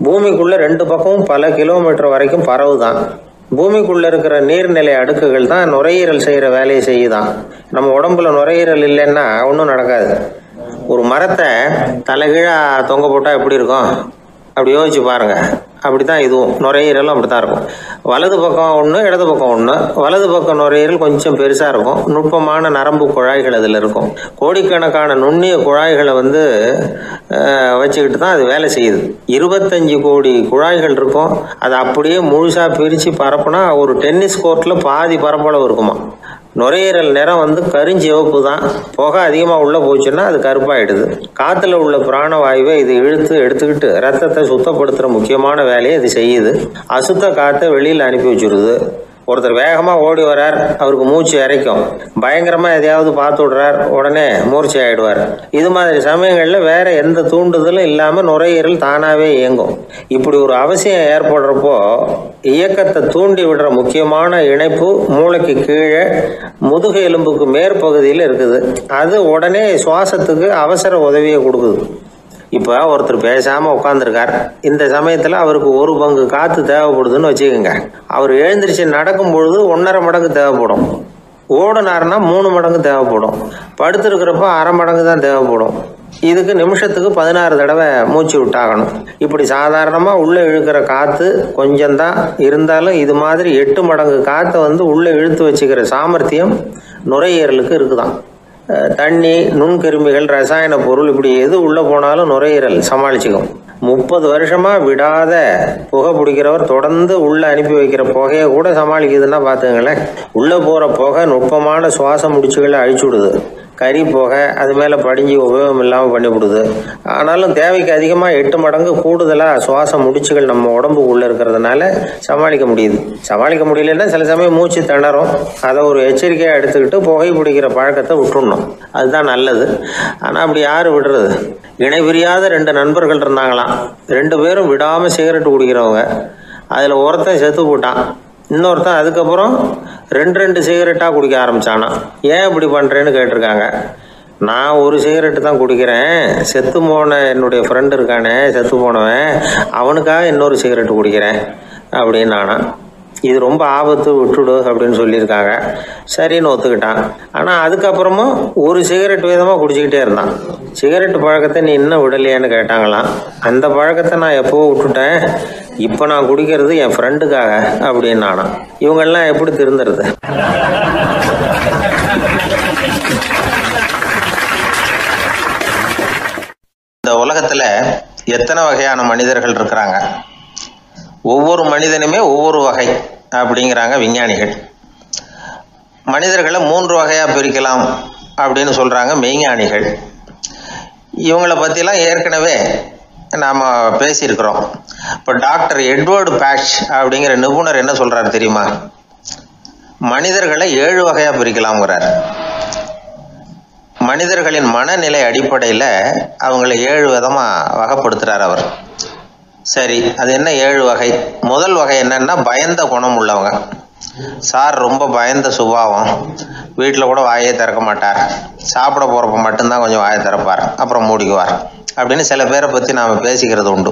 Speaker 1: பூமிக்குள்ள 2 பக்கமும் பல கிலோமீட்டர் வரைக்கும் பரவுதான். பூமிக்குள்ள இருக்கிற நீர்நிலை அடுக்குகள் தான் நுரையீரல் செய்கிற வேலையை செய்யுதான். நம்ம உடம்புல நுரையீரல் இல்லைன்னா ஒன்றும் நடக்காது. ஒரு மரத்தை தலைகீழாக தொங்க போட்டால் எப்படி இருக்கும் அப்படி யோசிச்சு பாருங்க. அப்படித்தான் இதுவும், நுரையீரலும் அப்படித்தான் இருக்கும். வலது பக்கம் ஒன்று, இடது பக்கம் ஒன்று. வலது பக்கம் நுரையீரல் கொஞ்சம் பெருசாக இருக்கும், நுட்பமான நரம்பு குழாய்கள் அதில் இருக்கும். கோடிக்கணக்கான நுண்ணிய குழாய்களை வச்சுக்கிட்டு தான் அது வேலை செய்யுது. 25 கோடி குழாய்கள் இருக்கும். அதை அப்படியே முழுசாக பிரித்து பரப்புனா ஒரு டென்னிஸ் கோர்ட்டில் பாதி பரப்பளவு இருக்குமா. நுரையீரல் நிறம் கருஞ்சிவப்பு தான். புகை அதிகமாக உள்ளே போச்சுன்னா அது கருப்பாயிடுது. காற்றுல உள்ள பிராணவாயுவை இது இழுத்து எடுத்துக்கிட்டு ரத்தத்தை சுத்தப்படுத்துகிற முக்கியமான வேலையை இது செய்யுது. அசுத்த காற்றை வெளியில் அனுப்பி வச்சுருது. ஒருத்தர் வேகமாக ஓடி வர்றார், அவருக்கு மூச்சு இறைக்கும். பயங்கரமாக எதையாவது பார்த்து விடுறார், உடனே மூர்ச்சி ஆகிடுவார். இது மாதிரி சமயங்களில் வேற எந்த தூண்டுதலும் இல்லாமல் நுரையீரல் தானாகவே இயங்கும். இப்படி ஒரு அவசியம் ஏற்படுறப்போ இயக்கத்தை தூண்டி விடுற முக்கியமான இணைப்பு மூளைக்கு கீழே முதுகு எலும்புக்கு மேற்பகுதியில் இருக்குது. அது உடனே சுவாசத்துக்கு அவசர உதவியை கொடுக்குது. இப்போ ஒருத்தர் பேசாமல் உட்காந்துருக்கார். இந்த சமயத்தில் அவருக்கு 1 பங்கு காற்று தேவைப்படுதுன்னு வச்சுக்கோங்க. அவர் எழுந்திரிச்சு நடக்கும் பொழுது 1.5 மடங்கு தேவைப்படும். ஓடுனாருன்னா 3 மடங்கு தேவைப்படும். படுத்திருக்கிறப்ப 1/2 மடங்கு தான் தேவைப்படும். இதுக்கு நிமிஷத்துக்கு 16 தடவை மூச்சு விட்டாகணும். இப்படி சாதாரணமாக உள்ளே இழுக்கிற காற்று கொஞ்சம்தான் இருந்தாலும் இது மாதிரி 8 மடங்கு காற்றை உள்ளே இழுத்து வச்சுக்கிற சாமர்த்தியம் நுரையீரலுக்கு இருக்குதான். தண்ணி, நுண்கிருமிகள், ரசாயன பொருள் இப்படி எது உள்ளே போனாலும் நுரையீரல் சமாளிச்சுக்கும். 30 வருஷமாக விடாத புகை பிடிக்கிறவர் தொடர்ந்து உள்ளே அனுப்பி வைக்கிற புகையை கூட சமாளிக்குதுன்னா பார்த்துங்களேன். உள்ளே போகிற புகை நுட்பமான சுவாச முடிச்சுகளை அழிச்சு விடுது. கறி புகை அது மேலே படிஞ்சு உபயோகம் இல்லாமல் பண்ணிவிடுது. ஆனாலும் தேவைக்கு அதிகமாக 8 மடங்கு கூடுதலாக சுவாச முடிச்சுகள் நம்ம உடம்புக்குள்ளே இருக்கிறதுனால சமாளிக்க முடியுது. சமாளிக்க முடியலன்னா சில சமயம் மூச்சு திணறும். அதை ஒரு எச்சரிக்கையாக எடுத்துக்கிட்டு புகை பிடிக்கிற பழக்கத்தை விட்டுடணும். அதுதான் நல்லது. ஆனால் அப்படி யார் விடுறது? இணை பிரியாத 2 நண்பர்கள் இருந்தாங்களாம். 2 பேரும் விடாமல் சிகரெட் குடிக்கிறவங்க. அதில் ஒருத்தன் செத்து போட்டான். இன்னொருத்தன் அதுக்கப்புறம் 2 சிகரெட்டாக குடிக்க ஆரம்பித்தானா. ஏன் இப்படி பண்ணுறேன்னு கேட்டிருக்காங்க. நான் ஒரு சிகரெட்டு தான் குடிக்கிறேன், செத்து போன என்னுடைய ஃப்ரெண்டு இருக்கானே செத்து போனவன், அவனுக்காக இன்னொரு சிகரெட்டு குடிக்கிறேன் அப்படின்னு நானா. இது ரொம்ப ஆபத்து, விட்டுடு அப்படின்னு சொல்லியிருக்காங்க. சரின்னு ஒத்துக்கிட்டான். ஆனால் அதுக்கப்புறமும் ஒரு சிகரெட் வீதமாக குடிச்சிக்கிட்டே இருந்தான். சிகரெட்டு பழக்கத்தை நீ இன்னும் விடலையான்னு கேட்டாங்களாம். அந்த பழக்கத்தை நான் எப்போ விட்டுட்டேன், இப்போ நான் குடிக்கிறது என் ஃப்ரெண்டுக்காக அப்படின்னு நானா. இவங்கெல்லாம் எப்படி திருந்துறது? இந்த உலகத்தில் எத்தனை வகையான மனிதர்கள் இருக்கிறாங்க? ஒவ்வொரு மனிதனுமே ஒவ்வொரு வகை அப்படிங்கிறாங்க விஞ்ஞானிகள். மனிதர்களை 3 வகையாக பிரிக்கலாம் அப்படின்னு சொல்கிறாங்க மெய்ஞானிகள். இவங்களை பற்றிலாம் ஏற்கனவே நாம் பேசியிருக்கிறோம். இப்போ டாக்டர் எட்வர்டு பேட்ச் அப்படிங்கிற நிபுணர் என்ன சொல்கிறார் தெரியுமா? மனிதர்களை 7 வகையாக பிரிக்கலாம்ங்கிறார். மனிதர்களின் மனநிலை அடிப்படையில் அவங்கள 7 விதமாக வகைப்படுத்துகிறார் அவர். சரி, அது என்ன 7 வகை? முதல் வகை என்னன்னா பயந்த குணம் உள்ளவங்க. சார் ரொம்ப பயந்த சுபாவம், வீட்டில் கூட வாயே திறக்க மாட்டார், சாப்பிட போகிறப்ப மட்டும்தான் கொஞ்சம் வாயை திறப்பார், அப்புறம் மூடிக்குவார் அப்படின்னு சில பேரை பற்றி நாம் பேசிக்கிறது உண்டு.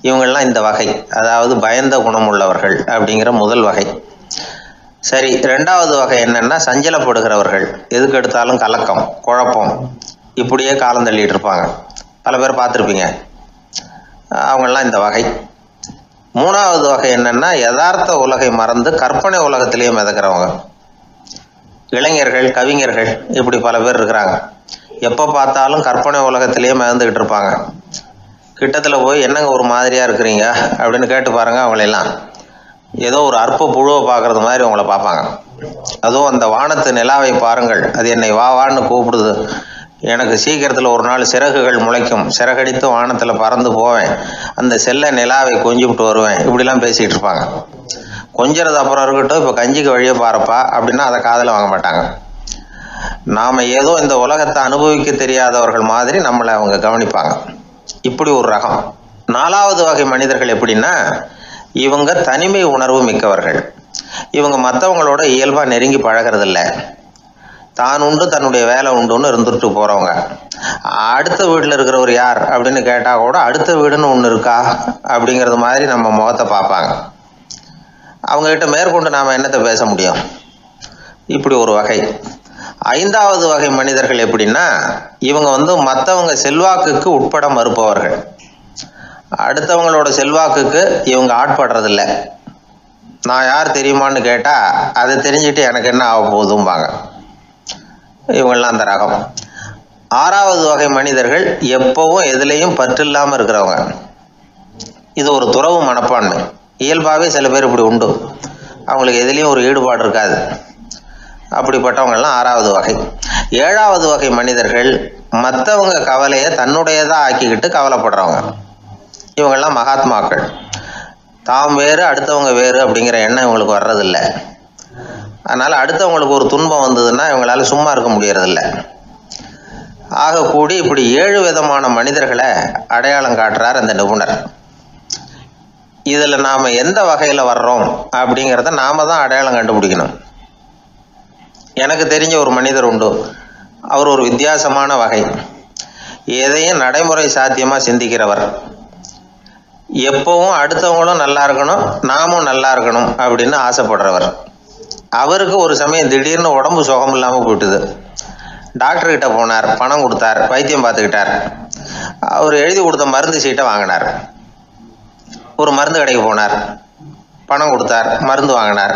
Speaker 1: இவங்கெல்லாம் இந்த வகை, அதாவது பயந்த குணம் உள்ளவர்கள் அப்படிங்கிற முதல் வகை. சரி, 2வது வகை என்னன்னா சஞ்சலப்படுகிறவர்கள், எதுக்கு எடுத்தாலும் கலக்கம், குழப்பம், இப்படியே காலம் தள்ளிட்டு இருப்பாங்க. பல பேர் பார்த்துருப்பீங்க. அவங்கெல்லாம் இந்த வகை. 3வது வகை என்னன்னா யதார்த்த உலகை மறந்து கற்பனை உலகத்திலேயே மிதக்கிறவங்க. இளைஞர்கள், கவிஞர்கள், இப்படி பல பேர் இருக்கிறாங்க. எப்போ பார்த்தாலும் கற்பனை உலகத்திலேயே மிதந்துக்கிட்டு இருப்பாங்க. கிட்டத்தில் போய் என்னங்க ஒரு மாதிரியாக இருக்கிறீங்க அப்படின்னு கேட்டு பாருங்க, அவங்களெல்லாம் ஏதோ ஒரு அற்ப புழுவை பார்க்குறது மாதிரி அவங்கள பார்ப்பாங்க. அதுவும் அந்த வானத்து நிலாவை பாருங்கள், அது என்னை வா வான்னு கூப்பிடுது, எனக்கு சீக்கிரத்தில் ஒரு நாள் சிறகுகள் முளைக்கும், சிறகடித்து வானத்தில் பறந்து போவேன், அந்த செல்ல நிலாவை கொஞ்சிவிட்டு வருவேன், இப்படிலாம் பேசிகிட்டு இருப்பாங்க. கொஞ்சிறது அப்புறம் இருக்கட்டும், இப்போ கஞ்சிக்கு வழியே பாருப்பா அப்படின்னா அதை காதில் வாங்க மாட்டாங்க. நாம் ஏதோ இந்த உலகத்தை அனுபவிக்க தெரியாதவர்கள் மாதிரி நம்மளை அவங்க கவனிப்பாங்க. இப்படி ஒரு ரகம். 4வது வகை மனிதர்கள் எப்படின்னா, இவங்க தனிமை உணர்வு மிக்கவர்கள். இவங்க மற்றவங்களோட இயல்பாக நெருங்கி பழகிறதில்ல, தான் உண்டு தன்னுடைய வேலை உண்டுன்னு இருந்துட்டு போகிறவங்க. அடுத்த வீட்டில் இருக்கிறவர் யார் அப்படின்னு கேட்டால் கூட அடுத்த வீடுன்னு ஒன்று இருக்கா அப்படிங்கிறது மாதிரி நம்ம முகத்தை பார்ப்பாங்க. அவங்ககிட்ட மேற்கொண்டு நாம் என்னத்தை பேச முடியும்? இப்படி ஒரு வகை. 5வது வகை மனிதர்கள் எப்படின்னா, இவங்க மற்றவங்க செல்வாக்குக்கு உட்பட மறுப்பவர்கள். அடுத்தவங்களோட செல்வாக்குக்கு இவங்க ஆட்படுறதில்லை. நான் யார் தெரியுமான்னு கேட்டால் அதை தெரிஞ்சுட்டு எனக்கு என்ன ஆக போகுதும்பாங்க. இவங்கெல்லாம் அந்த ரகம். 6வது வகை மனிதர்கள் எப்பவும் எதுலேயும் பற்று இல்லாமல் இருக்கிறவங்க. இது ஒரு துறவு மனப்பான்மை. இயல்பாகவே சில பேர் இப்படி உண்டு, அவங்களுக்கு எதுலேயும் ஒரு ஈடுபாடு இருக்காது. அப்படிப்பட்டவங்கெல்லாம் 6வது வகை. 7வது வகை மனிதர்கள் மற்றவங்க கவலையை தன்னுடையதாக ஆக்கிக்கிட்டு கவலைப்படுறவங்க. இவங்கெல்லாம் மகாத்மாக்கள். தாம் வேறு அடுத்தவங்க வேறு அப்படிங்கிற எண்ணம் இவங்களுக்கு வர்றதில்லை. அதனால் அடுத்தவங்களுக்கு ஒரு துன்பம் வந்ததுன்னா இவங்களால சும்மா இருக்க முடியறதில்ல. ஆக கூடி இப்படி 7 விதமான மனிதர்களை அடையாளம் காட்டுறார் அந்த நிபுணர். இதில் நாம் எந்த வகையில் வர்றோம் அப்படிங்கிறத நாம் தான் அடையாளம் கண்டுபிடிக்கணும். எனக்கு தெரிஞ்ச ஒரு மனிதர் உண்டு. அவர் ஒரு வித்தியாசமான வகை. எதையும் நடைமுறை சாத்தியமாக சிந்திக்கிறவர். எப்பவும் அடுத்தவங்களும் நல்லா இருக்கணும், நாமும் நல்லா இருக்கணும் அப்படின்னு ஆசைப்படுறவர். அவருக்கு ஒரு சமயம் திடீர்னு உடம்பு சுகம் இல்லாமல் போயிட்டுது. டாக்டர்கிட்ட போனார், பணம் கொடுத்தார், வைத்தியம் பார்த்துக்கிட்டார். அவர் எழுதி கொடுத்த மருந்து சீட்டை வாங்கினார். ஒரு மருந்து கடைக்கு போனார், பணம் கொடுத்தார், மருந்து வாங்கினார்.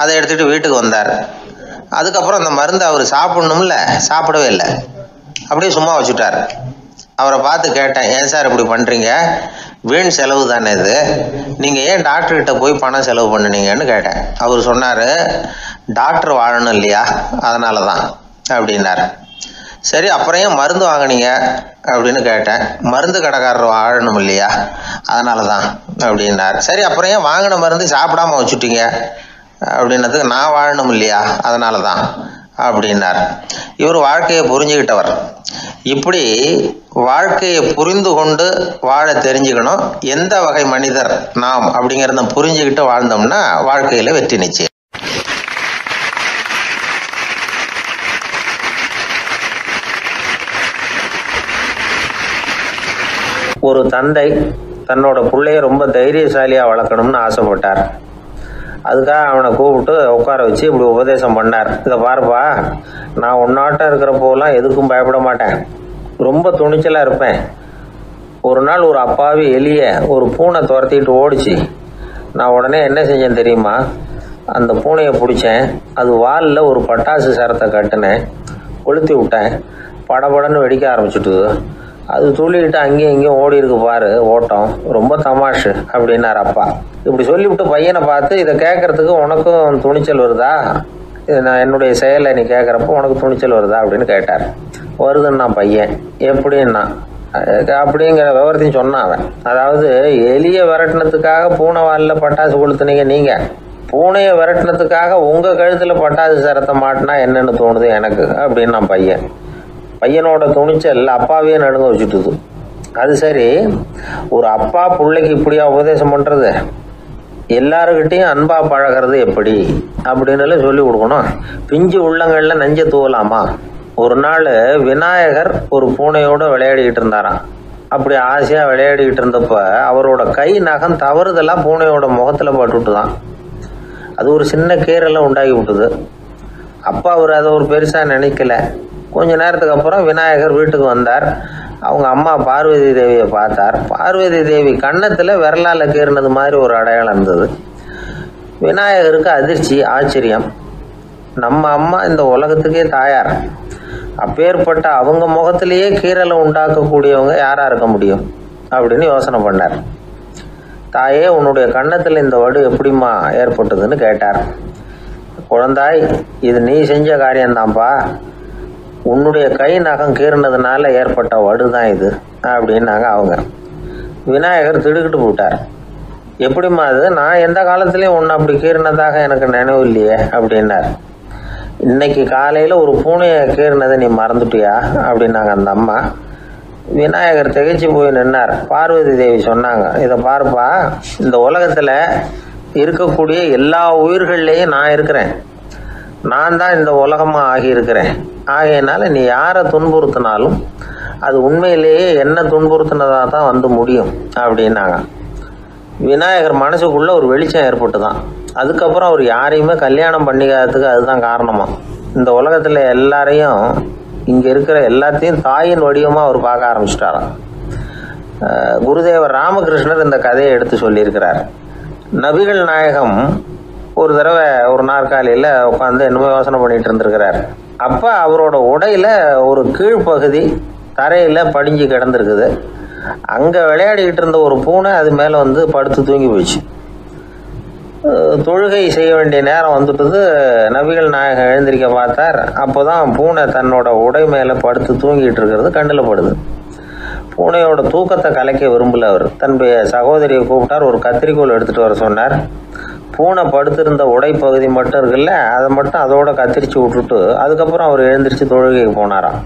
Speaker 1: அதை எடுத்துகிட்டு வீட்டுக்கு வந்தார். அதுக்கப்புறம் அந்த மருந்து அவர் சாப்பிடணும்ல, சாப்பிடவே இல்லை, அப்படியே சும்மா வச்சுட்டார். அவரை பார்த்து கேட்டேன், ஏன் சார் இப்படி பண்ணுறீங்க, வீண் செலவு தானே இது, நீங்கள் ஏன் டாக்டர்கிட்ட போய் பணம் செலவு பண்ணினீங்கன்னு கேட்டேன். அவர் சொன்னார், டாக்டர் வாழணும் இல்லையா, அதனால தான் அப்படின்னார். சரி, அப்புறம் ஏன் மருந்து வாங்கினீங்க அப்படின்னு கேட்டேன். மருந்து கடைக்காரர் வாழணும் இல்லையா, அதனால தான் அப்படின்னார். சரி, அப்புறம் ஏன் வாங்கின மருந்து சாப்பிடாம வச்சுட்டீங்க அப்படின்னதுக்கு, நான் வாழணும் இல்லையா அதனால தான் அப்படின்னார். இவர் வாழ்க்கையை புரிஞ்சுக்கிட்டவர். இப்படி வாழ்க்கையை புரிந்து கொண்டு வாழ தெரிஞ்சுக்கணும். எந்த வகை மனிதர் நாம் அப்படிங்கிறத புரிஞ்சுக்கிட்டு வாழ்ந்தோம்னா வாழ்க்கையில் வெற்றி நிச்சயம். ஒரு தந்தை தன்னோட பிள்ளைய ரொம்ப தைரியசாலியாக வளர்க்கணும்னு ஆசைப்பட்டார். அதுக்காக அவனை கூப்பிட்டு உட்கார வச்சு இப்படி உபதேசம் பண்ணார். இதை பாருப்பா, நான் உன்னாட்டம் இருக்கிறப்போலாம் எதுக்கும் பயப்பட மாட்டேன், ரொம்ப துணிச்சலாக இருப்பேன். ஒரு நாள் ஒரு அப்பாவி எலிய ஒரு பூனை துரத்திட்டு ஓடிச்சு. நான் உடனே என்ன செஞ்சேன் தெரியுமா? அந்த பூனையை பிடிச்சேன், அது வாலில் ஒரு பட்டாசு சரத்தை கட்டினேன், கொளுத்தி விட்டேன், படபடன்னு வெடிக்க ஆரம்பிச்சுட்டுது. அது துள்ளிக்கிட்டு அங்கேயும் இங்கேயும் ஓடி இருக்கு பாரு ஓட்டம், ரொம்ப தமாஷு அப்படின்னார் அப்பா. இப்படி சொல்லிவிட்டு பையனை பார்த்து, இதை கேட்கறதுக்கு உனக்கும் துணிச்சல் வருதா? நான் என்னுடைய செயலை நீ கேட்குறப்போ உனக்கு துணிச்சல் வருதா அப்படின்னு கேட்டார். வருதுன்னா பையன். எப்படின்னா அப்படிங்கிற விவரத்தையும் சொன்னான் அவன். அதாவது எலியை விரட்டினத்துக்காக பூனை வாலில் பட்டாசு கொளுத்துனீங்க நீங்கள், பூனையை விரட்டினத்துக்காக உங்கள் கழுத்தில் பட்டாசு சரத்தை மாட்டினா என்னன்னு தோணுது எனக்கு அப்படின்னு நான் பையன். பையனோட துணிச்சல் அப்பாவே நடுங்க வச்சுட்டுது. அது சரி, ஒரு அப்பா பிள்ளைக்கு இப்படியா உபதேசம் பண்ணுறது? எல்லாருக்கிட்டையும் அன்பாக பழகிறது எப்படி அப்படின்னு சொல்லி கொடுக்கணும். பிஞ்சு உள்ளங்களில் நஞ்சை தூவலாமா? ஒரு நாள் விநாயகர் ஒரு பூனையோடு விளையாடிக்கிட்டு இருந்தாராம். அப்படி ஆசையாக விளையாடிக்கிட்டு இருந்தப்ப அவரோட கை நகம் தவறுதெல்லாம் பூனையோட முகத்தில் பட்டுட்டு தான். அது ஒரு சின்ன கீறலை உண்டாக்கி விட்டுது. அப்பா அவர் அதை ஒரு பெருசாக நினைக்கல. கொஞ்ச நேரத்துக்கு அப்புறம் விநாயகர் வீட்டுக்கு வந்தார். அவங்க அம்மா பார்வதி தேவியை பார்த்தார். பார்வதி தேவி கன்னத்தில் விரலால் கீறினது மாதிரி ஒரு அடையாளம் இருந்தது. விநாயகருக்கு அதிர்ச்சி, ஆச்சரியம். நம்ம அம்மா இந்த உலகத்துக்கே தாயார், அப்பேற்பட்ட அவங்க முகத்திலேயே கீறலை உண்டாக்கக்கூடியவங்க யாராக இருக்க முடியும் அப்படின்னு யோசனை பண்ணார். தாயே, உன்னுடைய கன்னத்தில் இந்த வடு எப்படிம்மா ஏற்பட்டதுன்னு கேட்டார். குழந்தாய், இது நீ செஞ்ச காரியம்தான்ப்பா, உன்னுடைய கை நகம் கீறினதுனால ஏற்பட்ட வடு தான் இது அப்படின்னாங்க அவங்க. விநாயகர் திடுக்கிட்டு போட்டார். எப்படிம்மா அது? நான் எந்த காலத்துலேயும் ஒன்று அப்படி கீறினதாக எனக்கு நினைவு இல்லையே அப்படின்னார். இன்னைக்கு காலையில் ஒரு பூனையை கீறினதை நீ மறந்துட்டியா அப்படின்னாங்க அந்த அம்மா. விநாயகர் திகைச்சு போய் நின்னார். பார்வதி தேவி சொன்னாங்க, இதை பாருப்பா, இந்த உலகத்தில் இருக்கக்கூடிய எல்லா உயிர்கள்லேயும் நான் இருக்கிறேன், நான் தான் இந்த உலகமாக ஆகியிருக்கிறேன். ஆகையினால நீ யாரை துன்புறுத்தினாலும் அது உண்மையிலேயே என்ன துன்புறுத்தினதாக தான் வந்து முடியும் அப்படின்னாங்க. விநாயகர் மனசுக்குள்ளே ஒரு வெளிச்சம் ஏற்பட்டு தான். அதுக்கப்புறம் அவர் யாரையுமே கல்யாணம் பண்ணிக்காததுக்கு அதுதான் காரணமா. இந்த உலகத்தில் எல்லாரையும், இங்கே இருக்கிற எல்லாத்தையும் தாயின் வடிவமாக அவர் பார்க்க ஆரம்பிச்சிட்டாராம். குருதேவர் ராமகிருஷ்ணர் இந்த கதையை எடுத்து சொல்லியிருக்கிறார். நபிகள் நாயகம் ஒரு தடவை ஒரு நாற்காலியில் உட்காந்து என்னமோ யோசனை பண்ணிட்டு இருந்திருக்கிறார். அப்போ அவரோட உடையில ஒரு கீழ்ப்பகுதி தரையில் படிஞ்சு கிடந்திருக்குது. அங்கே விளையாடிக்கிட்டு இருந்த ஒரு பூனை அது மேலே வந்து படுத்து தூங்கி போயிடுச்சு. தொழுகை செய்ய வேண்டிய நேரம் வந்துட்டது. நபிகள் நாயகம் எழுந்திருக்க பார்த்தார். அப்போ தான் பூனை தன்னோட உடை மேலே படுத்து தூங்கிட்டு இருக்கிறது கண்ணில் படுது. பூனையோட தூக்கத்தை கலைக்க விரும்பல அவர். தன்னுடைய சகோதரியை கூப்பிட்டார். ஒரு கத்திரிக்கோள் எடுத்துகிட்டு வர சொன்னார். பூனை படுத்திருந்த உடைப்பகுதி மட்டும் இருக்குல்ல, அதை மட்டும் அதோட கத்திரிச்சு விட்டுட்டு அதுக்கப்புறம் அவர் எழுந்திரிச்சு தொழுகைக்கு போனாராம்.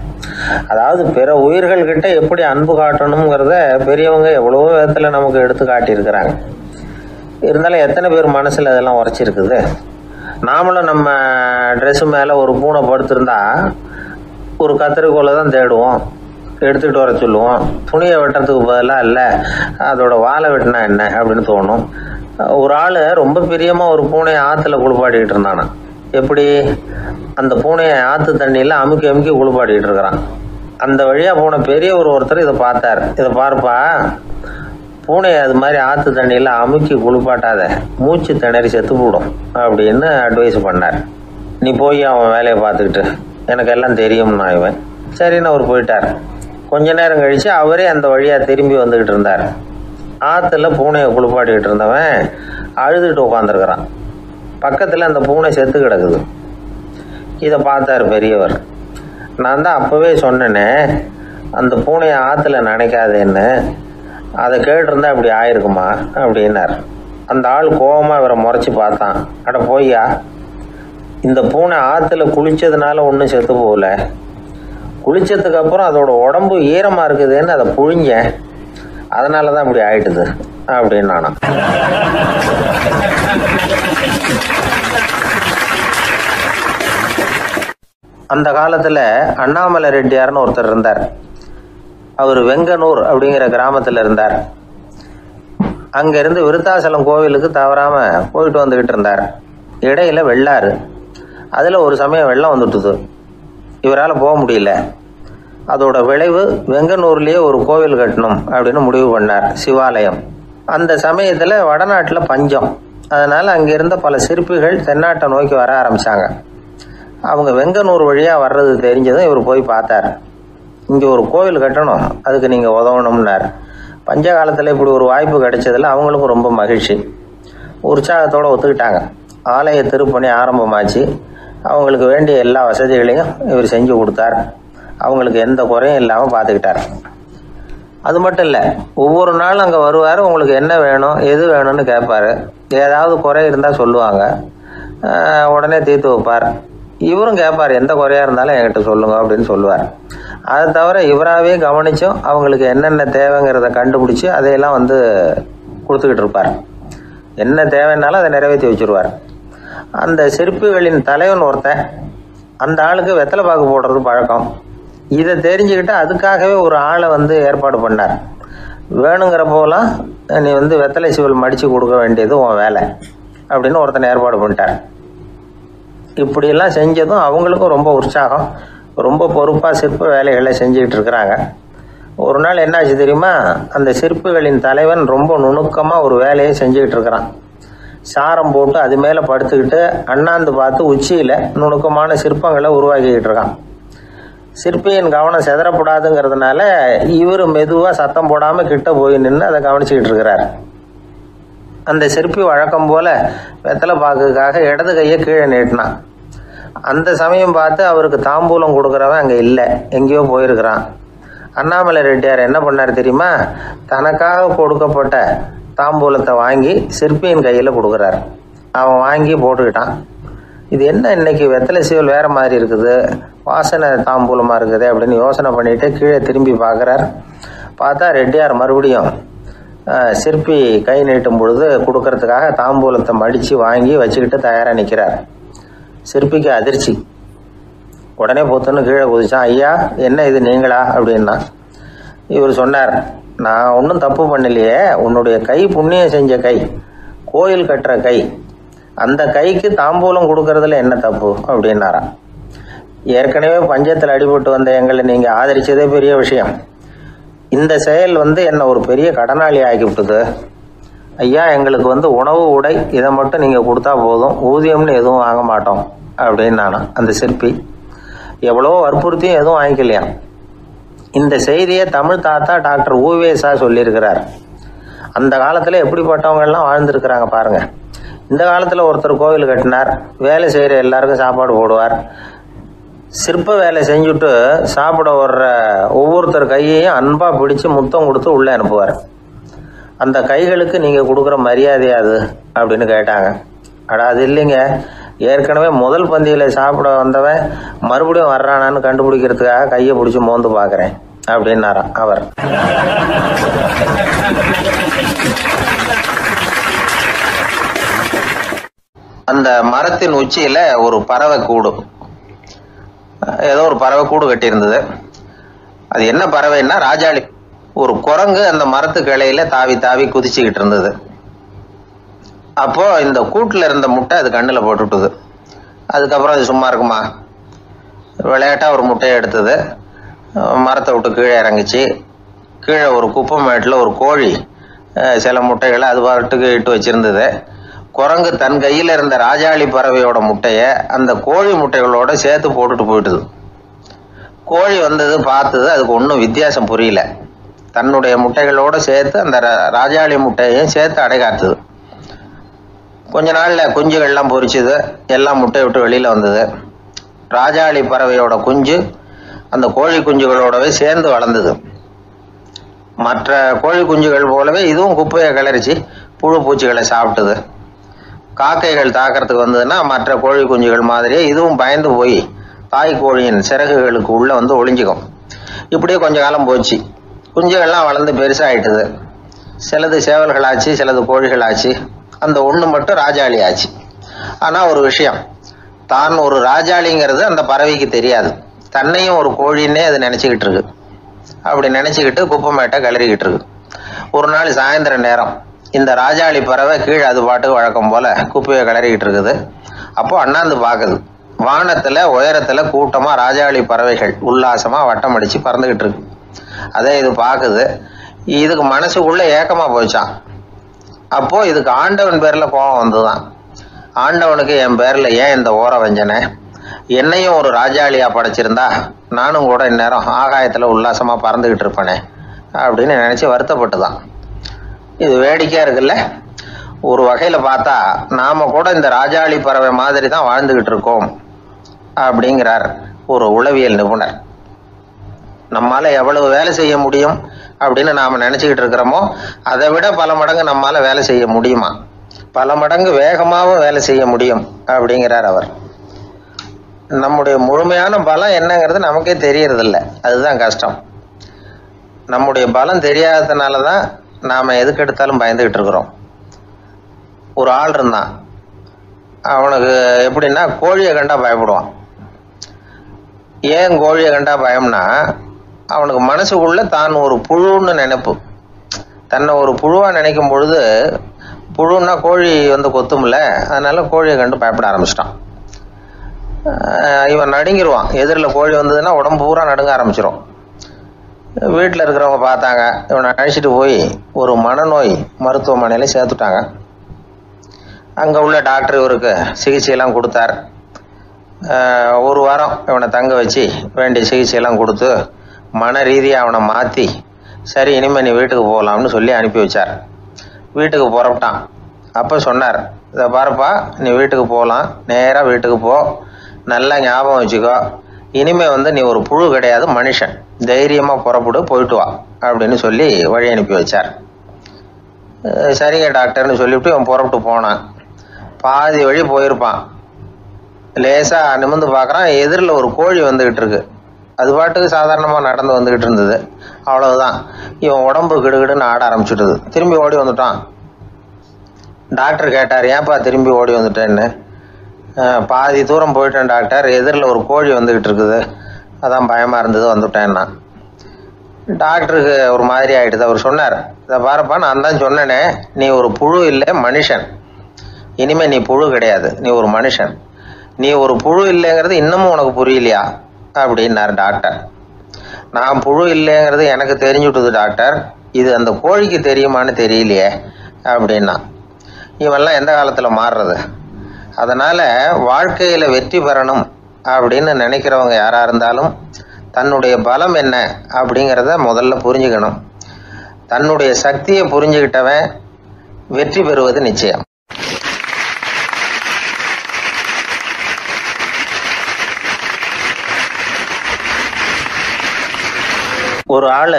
Speaker 1: அதாவது பிற உயிர்கள்கிட்ட எப்படி அன்பு காட்டணுங்கிறத பெரியவங்க எவ்வளவோ விதத்தில் நமக்கு எடுத்து காட்டியிருக்கிறாங்க. இருந்தாலும் எத்தனை பேர் மனசில் அதெல்லாம் உரைச்சிருக்குது? நாமளும் நம்ம ட்ரெஸ்ஸு மேலே ஒரு பூனை படுத்திருந்தா ஒரு கத்திரிக்கோளை தான் தேடுவோம், எடுத்துக்கிட்டு வர சொல்லுவோம். துணியை வெட்டுறதுக்கு பதிலாக இல்லை அதோட வாழை வெட்டினா என்ன அப்படின்னு தோணும். ஒரு ஆள் ரொம்ப பிரியமாக ஒரு பூனையை ஆற்றுல குளிப்பாட்டிக்கிட்டு இருந்தானா. எப்படி? அந்த பூனையை ஆற்று தண்ணியில் அமுக்கி அமுக்கி குளிப்பாட்டிக்கிட்டு இருக்கிறான். அந்த வழியாக போன பெரியவர் ஒருத்தர் இதை பார்த்தார். இதை பாருப்பா, பூனையை அது மாதிரி ஆற்று தண்ணியில் அமுக்கி குளிப்பாட்டாத, மூச்சு திணறி செத்து போடும் அப்படின்னு அட்வைஸ் பண்ணார். நீ போய் அவன் வேலையை பார்த்துக்கிட்டு, எனக்கு எல்லாம் தெரியும்னா இவன். சரின்னு அவர் போயிட்டார். கொஞ்ச நேரம் கழித்து அவரே அந்த வழியாக திரும்பி வந்துக்கிட்டு இருந்தார். ஆற்றுல பூனையை குளிப்பாட்டிக்கிட்டு இருந்தவன் அழுதுகிட்டு உட்காந்துருக்கிறான். பக்கத்தில் அந்த பூனை செத்து கிடக்குது. இதை பார்த்தார் பெரியவர். நான் தான் அப்போவே சொன்னேனே அந்த பூனையை ஆற்றுல நினைக்காதேன்னு, அதை கேட்டிருந்தா இப்படி ஆயிருக்குமா அப்படின்னார். அந்த ஆள் கோபமாக இவரை முறைச்சி பார்த்தான். அட போய்யா, இந்த பூனை ஆற்றுல குளித்ததுனால ஒன்றும் செத்து போகல, குளித்ததுக்கு அப்புறம் அதோட உடம்பு ஈரமாக இருக்குதுன்னு அதை புழிஞ்சேன், அதனால தான் இப்படி ஆயிட்டுது அப்படின்னு நானா. அந்த காலத்தில் அண்ணாமலை ரெட்டியார்னு ஒருத்தர் இருந்தார். அவர் வெங்கனூர் அப்படிங்கிற கிராமத்தில் இருந்தார். அங்கேருந்து விருத்தாசலம் கோவிலுக்கு தவறாமல் போயிட்டு வந்துக்கிட்டு இருந்தார். இடையில வெள்ளாறு, அதில் ஒரு சமயம் வெள்ளம் வந்துட்டுது. இவரால் போக முடியல. அதோட விளைவு வெங்கனூர்லேயே ஒரு கோவில் கட்டணும் அப்படின்னு முடிவு பண்ணார், சிவாலயம். அந்த சமயத்தில் வடநாட்டில் பஞ்சம். அதனால் அங்கே இருந்த பல சிற்பிகள் தென்னாட்டை நோக்கி வர ஆரம்பித்தாங்க. அவங்க வெங்கனூர் வழியாக வர்றது தெரிஞ்சதும் இவர் போய் பார்த்தார். இங்கே ஒரு கோவில் கட்டணும், அதுக்கு நீங்கள் உதவணும்னார். பஞ்ச காலத்தில் இப்படி ஒரு வாய்ப்பு கிடைச்சதில் அவங்களுக்கும் ரொம்ப மகிழ்ச்சி. உற்சாகத்தோடு ஒத்துக்கிட்டாங்க. ஆலய திருப்பணி ஆரம்பமாச்சு. அவங்களுக்கு வேண்டிய எல்லா வசதிகளையும் இவர் செஞ்சு கொடுத்தார். அவங்களுக்கு எந்த குறையும் இல்லாமல் பார்த்துக்கிட்டார். அது மட்டும் இல்லை, ஒவ்வொரு நாளும் அங்கே வருவார். உங்களுக்கு என்ன வேணும், எது வேணும்னு கேட்பார். ஏதாவது குறை இருந்தால் சொல்லுவாங்க, உடனே தீர்த்து வைப்பார். இவரும் கேட்பார், எந்த குறையாக இருந்தாலும் என்கிட்ட சொல்லுங்க அப்படின்னு சொல்லுவார். அதை தவிர இவராகவே கவனிச்சும் அவங்களுக்கு என்னென்ன தேவைங்கிறத கண்டுபிடிச்சி அதையெல்லாம் வந்து கொடுத்துக்கிட்டு இருப்பார். என்ன தேவைன்னாலும் அதை நிறைவேற்றி வச்சுருவார். அந்த சிற்பிகளின் தலைவன் ஒருத்தன், அந்த ஆளுக்கு வெத்தலை பாக்கு போடுறது பழக்கம். இதை தெரிஞ்சுக்கிட்டு அதுக்காகவே ஒரு ஆளை வந்து ஏற்பாடு பண்ணார். வேணுங்கிறப்போலாம் நீ வந்து வெத்தலை சீவல் மடித்து கொடுக்க வேண்டியது உன் வேலை அப்படின்னு ஒருத்தனை ஏற்பாடு பண்ணிட்டார். இப்படியெல்லாம் செஞ்சதும் அவங்களுக்கும் ரொம்ப உற்சாகம். ரொம்ப பொறுப்பாக சிற்ப வேலைகளை செஞ்சுக்கிட்டு இருக்கிறாங்க. ஒரு நாள் என்னாச்சு தெரியுமா? அந்த சிற்பிகளின் தலைவன் ரொம்ப நுணுக்கமாக ஒரு வேலையை செஞ்சுக்கிட்டு இருக்கிறான். சாரம் போட்டு அது மேலே படுத்துக்கிட்டு அண்ணாந்து பார்த்து உச்சியில் நுணுக்கமான சிற்பங்களை உருவாக்கிக்கிட்டு இருக்கான். சிற்பியின் கவனம் செதறப்படாதுங்கிறதுனால இவர் மெதுவாக சத்தம் போடாமல் கிட்ட போய் நின்று அதை கவனிச்சுக்கிட்டு இருக்கிறார். அந்த சிற்பி வழக்கம் போல் வெத்தலை பாக்குக்காக இடது கையை கீழே நீட்டினான். அந்த சமயம் பார்த்து அவருக்கு தாம்பூலம் கொடுக்குறவன் அங்கே இல்லை, எங்கேயோ போயிருக்கிறான். அண்ணாமலை ரெட்டியார் என்ன பண்ணார் தெரியுமா? தனக்காக கொடுக்கப்பட்ட தாம்பூலத்தை வாங்கி சிற்பியின் கையில் கொடுக்குறார். அவன் வாங்கி போட்டுக்கிட்டான். இது என்ன இன்னைக்கு வெத்தலை சீவல் வேறு மாதிரி இருக்குது, வாசனை தாம்பூலமாக இருக்குது அப்படின்னு யோசனை பண்ணிட்டு கீழே திரும்பி பார்க்குறார். பார்த்தா ரெட்டியார் மறுபடியும் சிற்பி கை நீட்டும் பொழுது கொடுக்கறதுக்காக தாம்பூலத்தை மடித்து வாங்கி வச்சுக்கிட்டு தயாராக நிற்கிறார். சிற்பிக்கு அதிர்ச்சி. உடனே பொத்துன்னு கீழே குதிச்சான். ஐயா, என்ன இது நீங்களா அப்படின்னா. இவர் சொன்னார், நான் ஒன்றும் தப்பு பண்ணலையே, உன்னுடைய கை புண்ணியம் செஞ்ச கை, கோயில் கட்டுற கை, அந்த கைக்கு தாம்பூலம் கொடுக்கறதுல என்ன தப்பு அப்படின்னாராம். ஏற்கனவே பஞ்சத்தில் அடிபட்டு வந்த எங்களை நீங்கள் ஆதரிச்சதே பெரிய விஷயம். இந்த செயல் வந்து என்னை ஒரு பெரிய கடனாளி ஆகிவிட்டுது. ஐயா, எங்களுக்கு வந்து உணவு உடை இதை மட்டும் நீங்கள் கொடுத்தா போதும், ஊதியம்னு எதுவும் வாங்க மாட்டோம் அப்படின்னு நானும். அந்த சிற்பி எவ்வளோ வற்புறுத்தியும் எதுவும் வாங்கிக்கலையாம். இந்த செய்தியை தமிழ் தாத்தா டாக்டர் ஊவேசா சொல்லியிருக்கிறார். அந்த காலத்தில் எப்படிப்பட்டவங்கெல்லாம் வாழ்ந்துருக்கிறாங்க பாருங்கள். இந்த காலத்தில் ஒருத்தர் கோவில் கட்டினார், வேலை செய்கிற எல்லாருக்கும் சாப்பாடு போடுவார். சிற்ப வேலை செஞ்சுட்டு சாப்பிட வர்ற ஒவ்வொருத்தர் கையையும் அன்பாக பிடிச்சி முத்தம் கொடுத்து உள்ளே அனுப்புவார். அந்த கைகளுக்கு நீங்கள் கொடுக்குற மரியாதையா அது அப்படின்னு கேட்டாங்க. அது இல்லைங்க, ஏற்கனவே முதல் பந்தியில் சாப்பிட வந்தவன் மறுபடியும் வர்றானான்னு கண்டுபிடிக்கிறதுக்காக கையை பிடிச்சி மோந்து பார்க்குறேன் அப்படின்னாராம் அவர். அந்த மரத்தின் உச்சியில் ஒரு பறவை கூடு, ஏதோ ஒரு பறவை கூடு கட்டியிருந்தது. அது என்ன பறவைன்னா ராஜாளி. ஒரு குரங்கு அந்த மரத்து கிளையில தாவி தாவி குதிச்சுக்கிட்டு இருந்தது. அப்போ இந்த கூட்டில் இருந்த முட்டை அது கண்ணில் போட்டுவிட்டுது. அதுக்கப்புறம் அது சும்மா இருக்குமா? விளையாட்டாக ஒரு முட்டையை எடுத்தது, மரத்தை விட்டு கீழே இறங்குச்சு. கீழே ஒரு குப்பை மேட்டில் ஒரு கோழி சில முட்டைகளை அது பாட்டுக்கு இட்டு வச்சிருந்தது. குரங்கு தன் கையில் இருந்த ராஜாளி பறவையோட முட்டையை அந்த கோழி முட்டைகளோட சேர்த்து போட்டுட்டு போயிட்டுது. கோழி வந்தது, பார்த்தது, அதுக்கு ஒன்றும் வித்தியாசம் புரியல. தன்னுடைய முட்டைகளோடு சேர்த்து அந்த ராஜாளி முட்டையையும் சேர்த்து அடைகாத்துது. கொஞ்ச நாளில் குஞ்சுகள்லாம் பொரிச்சுது, எல்லாம் முட்டையை விட்டு வெளியில் வந்தது. ராஜாளி பறவையோட குஞ்சு அந்த கோழி குஞ்சுகளோடவே சேர்ந்து வளர்ந்தது. மற்ற கோழி குஞ்சுகள் போலவே இதுவும் குப்பையை கிளறிச்சு புழு பூச்சிகளை சாப்பிட்டுது. காக்கைகள் தாக்கிறதுக்கு வந்ததுன்னா மற்ற கோழி குஞ்சுகள் மாதிரியே இதுவும் பயந்து போய் தாய் கோழியின் சிறகுகளுக்கு உள்ளே வந்து ஒளிஞ்சிக்கும். இப்படியே கொஞ்ச காலம் போச்சு. குஞ்சுகள்லாம் வளர்ந்து பெருசாகிட்டுது. சிலது சேவல்களாச்சு, சிலது கோழிகளாச்சு. அந்த ஒன்று மட்டும் ராஜாளி ஆச்சு. ஆனால் ஒரு விஷயம், தான் ஒரு ராஜாளிங்கிறது அந்த பறவைக்கு தெரியாது. தன்னையும் ஒரு கோழின்னே அது நினச்சிக்கிட்டு இருக்கு. அப்படி நினச்சிக்கிட்டு குப்பை மேட்டை கிளறிக்கிட்டு இருக்கு. ஒரு நாள் சாயந்தர நேரம் இந்த ராஜாளி பறவை கீழே அது பாட்டுக்கு வழக்கம் போல குப்பையை கிளறிக்கிட்டு இருக்குது. அப்போ அண்ணாந்து பார்க்குது. வானத்தில் உயரத்தில் கூட்டமாக ராஜாளி பறவைகள் உல்லாசமாக வட்டம் அடித்து பறந்துக்கிட்டு இருக்கு. அதே இது பார்க்குது. இதுக்கு மனசுக்குள்ளே ஏக்கமாக போச்சான். அப்போது இதுக்கு ஆண்டவன் பேரில் கோபம் வந்துதான். ஆண்டவனுக்கு என் பேரில் ஏன் இந்த ஓர வஞ்சனை? என்னையும் ஒரு ராஜாளியாக படைச்சிருந்தா நானும் கூட இந்நேரம் ஆகாயத்தில் உல்லாசமாக பறந்துக்கிட்டு இருப்பேனே அப்படின்னு நினச்சி வருத்தப்பட்டு தான். இது வேடிக்கையாக இருக்குல்ல. ஒரு வகையில் பார்த்தா நாம் கூட இந்த ராஜாளி பறவை மாதிரி தான் வாழ்ந்துக்கிட்டு இருக்கோம் அப்படிங்கிறார் ஒரு உளவியல் நிபுணர். நம்மால் எவ்வளவு வேலை செய்ய முடியும் அப்படின்னு நாம் நினச்சிக்கிட்டு இருக்கிறோமோ அதை விட பல மடங்கு நம்மால் வேலை செய்ய முடியுமா? பல மடங்கு வேகமாகவும் வேலை செய்ய முடியும் அப்படிங்கிறார் அவர். நம்முடைய முழுமையான பலம் என்னங்கிறது நமக்கே தெரியறதில்ல. அதுதான் கஷ்டம். நம்முடைய பலம் தெரியாததுனால தான் நாம் எதுக்கு எடுத்தாலும் பயந்துக்கிட்டு இருக்கிறோம். ஒரு ஆள் இருந்தான். அவனுக்கு எப்படின்னா கோழியை கண்டா பயப்படுவான். ஏன் கோழியை கண்டா பயம்னா, அவனுக்கு மனசுக்குள்ள தான் ஒரு புழுன்னு நினைப்பு. தன்னை ஒரு புழுவாக நினைக்கும் பொழுது, புழுன்னா கோழி வந்து கொத்தும்ல, அதனால கோழியை கண்டு பயப்பட ஆரம்பிச்சிட்டான். இவன் நடுங்கிடுவான். எதிரில் கோழி வந்ததுன்னா உடம்பு பூரா நடுங்க ஆரம்பிச்சிடும். வீட்டில் இருக்கிறவங்க பார்த்தாங்க. இவனை அழைச்சிட்டு போய் ஒரு மனநோய் மருத்துவமனையில் சேர்த்துட்டாங்க. அங்கே உள்ள டாக்டர் இவருக்கு சிகிச்சையெல்லாம் கொடுத்தார். ஒரு வாரம் இவனை தங்க வச்சு வேண்டிய சிகிச்சையெல்லாம் கொடுத்து மன ரீதியாக அவனை மாற்றி, சரி இனிமேல் நீ வீட்டுக்கு போகலாம்னு சொல்லி அனுப்பி வச்சார். வீட்டுக்கு புறப்பட்டான். அப்போ சொன்னார், இதை பாருப்பா, நீ வீட்டுக்கு போகலாம், நேராக வீட்டுக்கு போ, நல்லா ஞாபகம் வச்சுக்கோ, இனிமேல் வந்து நீ ஒரு புழு கிடையாது, மனுஷன், தைரியமாக புறப்படு, போயிட்டு வா அப்படின்னு சொல்லி வழி அனுப்பி வச்சார். சரிங்க டாக்டர்னு சொல்லிவிட்டு இவன் புறப்பட்டு போனான். பாதி வழி போயிருப்பான். லேசாக நிமிர்ந்து பார்க்குறான். எதிரில் ஒரு கோழி வந்துக்கிட்டு இருக்கு. அது பாட்டுக்கு சாதாரணமாக நடந்து வந்துக்கிட்டு இருந்தது. அவ்வளவுதான், இவன் உடம்பு கிடுகிடுன்னு ஆட ஆரம்பிச்சுட்டுது. திரும்பி ஓடி வந்துட்டான். டாக்டர் கேட்டார், ஏன்ப்பா திரும்பி ஓடி வந்துட்டேன்னு. பாதி தூரம் போயிட்டேன் டாக்டர், எதிரில் ஒரு கோழி வந்துக்கிட்டு இருக்குது, அதான் பயமாக இருந்தது, வந்துட்டேன்னா. டாக்டருக்கு ஒரு மாதிரி ஆகிடுது. அவர் சொன்னார், இதை பாருப்பா, நான் தான் சொன்னேனே, நீ ஒரு புழு இல்லை, மனுஷன். இனிமேல் நீ புழு கிடையாது, நீ ஒரு மனுஷன். நீ ஒரு புழு இல்லைங்கிறது இன்னமும் உனக்கு புரியலையா அப்படின்னார் டாக்டர். நான் புழு இல்லைங்கிறது எனக்கு தெரிஞ்சுட்டுது டாக்டர், இது அந்த கோழிக்கு தெரியுமான்னு தெரியலையே அப்படின்னா. இவெல்லாம் எந்த காலத்தில் மாறுறது? அதனால் வாழ்க்கையில் வெற்றி பெறணும் அப்படின்னு நினைக்கிறவங்க யாராக இருந்தாலும் தன்னுடைய பலம் என்ன அப்படிங்கிறத முதல்ல புரிஞ்சுக்கணும். தன்னுடைய சக்தியை புரிஞ்சுக்கிட்டவன் வெற்றி பெறுவது நிச்சயம். ஒரு ஆள்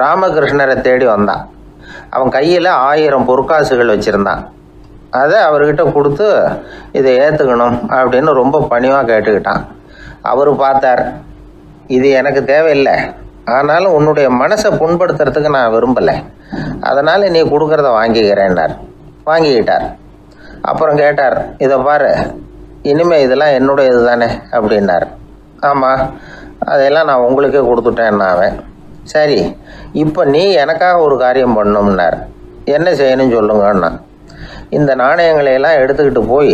Speaker 1: ராமகிருஷ்ணரை தேடி வந்தான். அவன் கையில் 1000 பொற்காசுகள் வச்சுருந்தான். அதை அவர்கிட்ட கொடுத்து இதை ஏற்றுக்கணும் அப்படின்னு ரொம்ப பணிவாக கேட்டுக்கிட்டான். அவர் பார்த்தார், இது எனக்கு தேவையில்லை, ஆனாலும் உன்னுடைய மனசை புண்படுத்துறதுக்கு நான் விரும்பலை, அதனால் நீ கொடுக்குறத வாங்கிக்கிறேன்னார். வாங்கிக்கிட்டார். அப்புறம் கேட்டார், இதை பாரு, இனிமேல் இதெல்லாம் என்னுடைய இது தானே அப்படின்னார். ஆமாம், அதையெல்லாம் நான் உங்களுக்கே கொடுத்துட்டேன்னா. அவன், சரி, இப்போ நீ எனக்காக ஒரு காரியம் பண்ணணும்னார். என்ன செய்யணும்னு சொல்லுங்கன்னா, இந்த நாணயங்களையெல்லாம் எடுத்துக்கிட்டு போய்